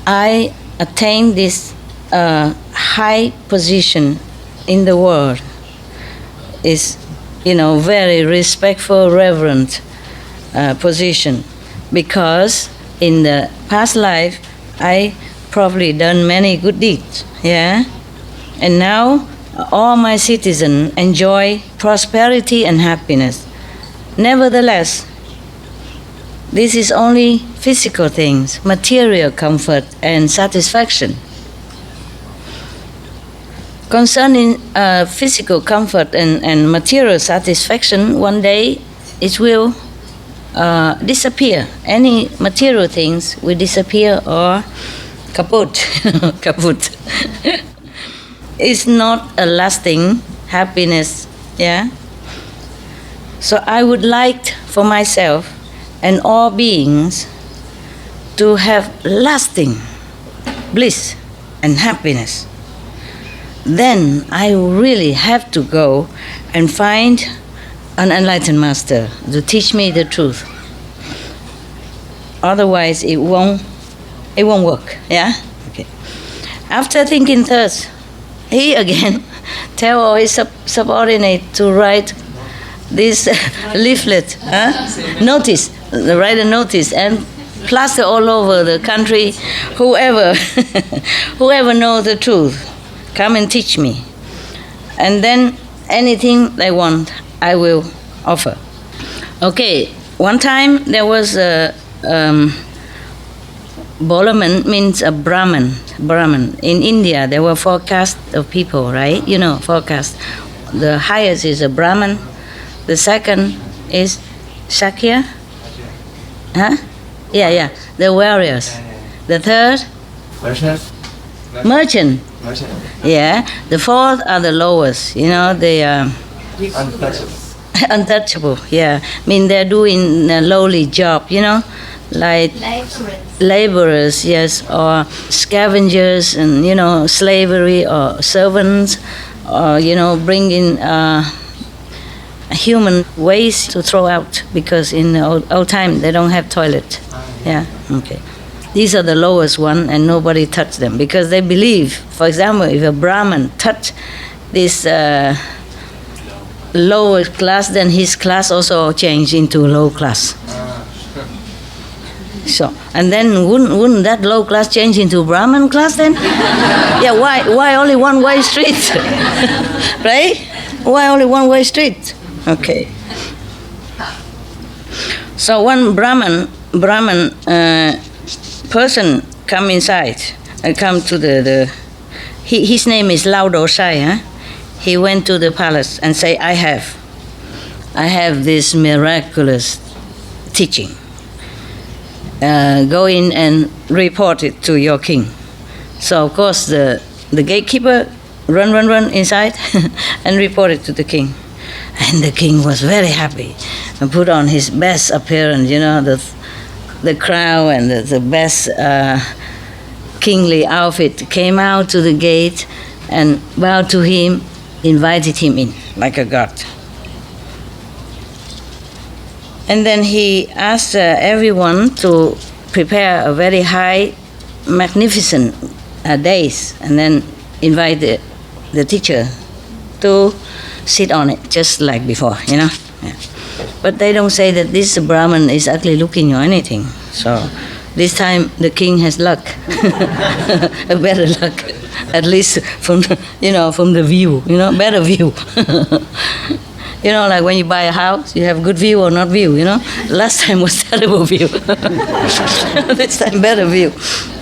I attained this high position in the world. Is, you know, very respectful, reverent position, because in the past life I probably done many good deeds, yeah? And now all my citizens enjoy prosperity and happiness. Nevertheless, this is only physical things, material comfort and satisfaction. Concerning physical comfort and material satisfaction, one day it will disappear. Any material things will disappear or kaput. Kaput. It's not a lasting happiness. Yeah. So I would like for myself and all beings to have lasting bliss and happiness. Then I really have to go and find an enlightened master to teach me the truth. Otherwise, it won't work. Yeah. Okay. After thinking thus, he again tell all his subordinate to write this leaflet, notice, write a notice and plaster all over the country. Whoever knows the truth, come and teach me. And then anything they want, I will offer. Okay, one time there was a Bolaman means a Brahman. In India, there were 4 castes of people, right? You know, 4 castes. The highest is a Brahman. The second is Shakya. Huh? Yeah. The warriors. The third? Merchant. Yeah. The fourth are the lowest. You know, they are untouchable. Yeah. I mean, they're doing a lowly job, you know, like laborers, yes, or scavengers and, you know, slavery or servants, or, you know, bringing human waste to throw out because in the old time they don't have toilet. Yeah, okay. These are the lowest one and nobody touch them because they believe, for example, if a Brahman touch this lower class, then his class also change into low class. So, and then wouldn't that low class change into Brahman class then? Yeah, why only one way street? Right? Why only one way street? Okay. So one Brahman person come inside and come to his name is Lao Dosai. Huh? He went to the palace and say, I have this miraculous teaching. Go in and report it to your king. So of course the gatekeeper run inside and report it to the king. And the king was very happy and put on his best appearance, you know, the crown and the best kingly outfit, came out to the gate and bowed to him, invited him in like a god. And then he asked everyone to prepare a very high, magnificent dais, and then invite the teacher to sit on it, just like before, you know. Yeah. But they don't say that this Brahman is ugly looking or anything. So this time the king has luck, a better luck, at least from the view, you know, better view. You know, like when you buy a house, you have good view or not view, you know. Last time was terrible view. This time better view.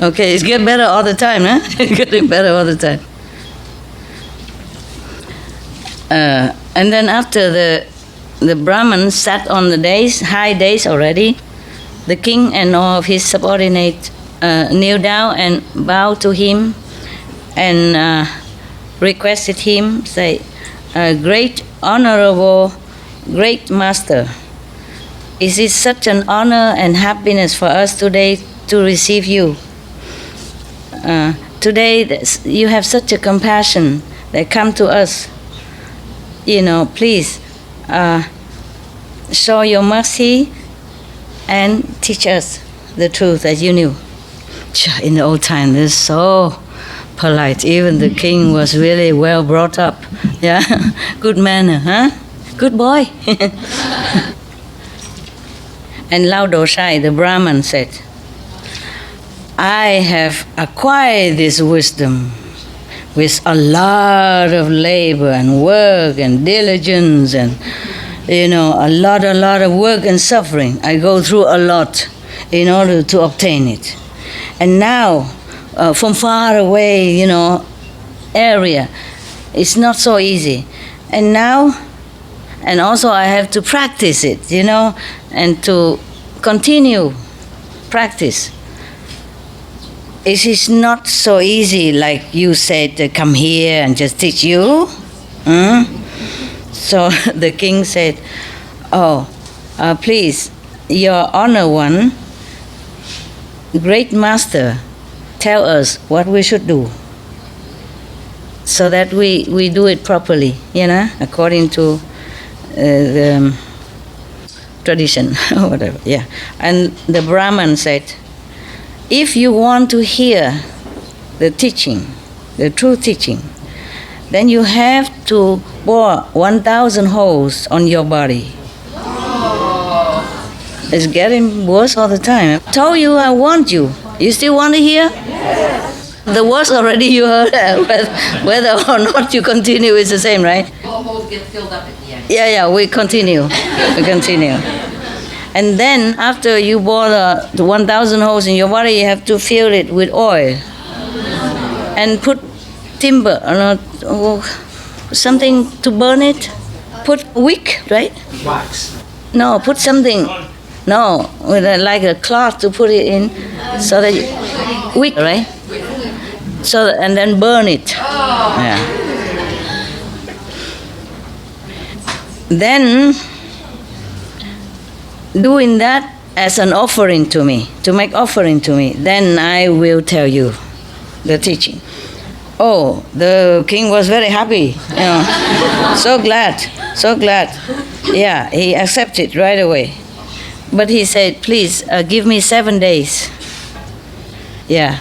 Okay, it's getting better all the time, huh? It's getting better all the time. And then after the Brahman sat on the high days already, the king and all of his subordinates kneel down and bow to him and requested him, say, great honorable, great master, is it such an honor and happiness for us today to receive you? Today you have such a compassion that come to us. You know, please show your mercy and teach us the truth that you knew. In the old time, they're so polite. Even the king was really well brought up. Yeah, good manner, huh? Good boy. And Lao Dosai, the Brahman, said, I have acquired this wisdom with a lot of labor and work and diligence and, you know, a lot of work and suffering. I go through a lot in order to obtain it. And now, from far away, you know, area, it's not so easy. And now, and also I have to practice it, and to continue practice. It is not so easy like you said, come here and just teach you. So the king said, please, your honor one, great master, tell us what we should do so that we do it properly, according to the tradition or whatever. Yeah. And the Brahman said, if you want to hear the teaching, the true teaching, then you have to bore 1,000 holes on your body. It's getting worse all the time. I told you I want you. You still want to hear? Yes. The words already you heard. Whether or not you continue is the same, right? All holes get filled up at the end. Yeah, we continue. We continue. And then after you bore the 1,000 holes in your body, you have to fill it with oil. And put timber, something to burn it. Put wick, right? Wax. No, put something. No, with like a cloth to put it in, so that wick, right? So and then burn it. Yeah. Then doing that as an offering to me, to make offering to me, then I will tell you the teaching. Oh, the king was very happy, so glad. Yeah, he accepted right away. But he said, please give me 7 days. Yeah,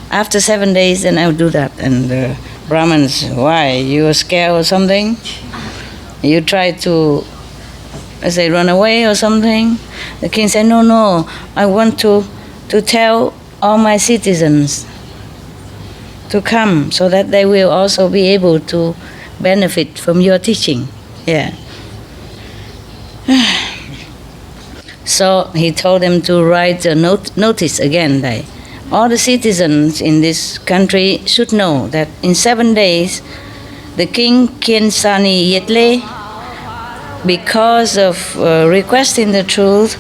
after 7 days, then I'll do that. And the Brahmins, why? You were scared or something? You tried to, run away or something? The king said, no, I want to tell all my citizens to come so that they will also be able to benefit from your teaching. Yeah. So he told them to write a notice again that all the citizens in this country should know that in 7 days the king Kiensani Yetle, because of requesting the truth,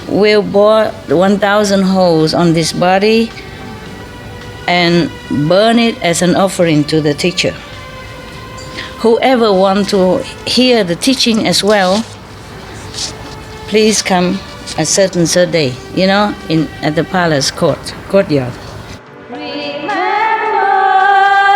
will bore 1,000 holes on this body and burn it as an offering to the teacher. Whoever wants to hear the teaching as well, please come a certain day, at the palace courtyard.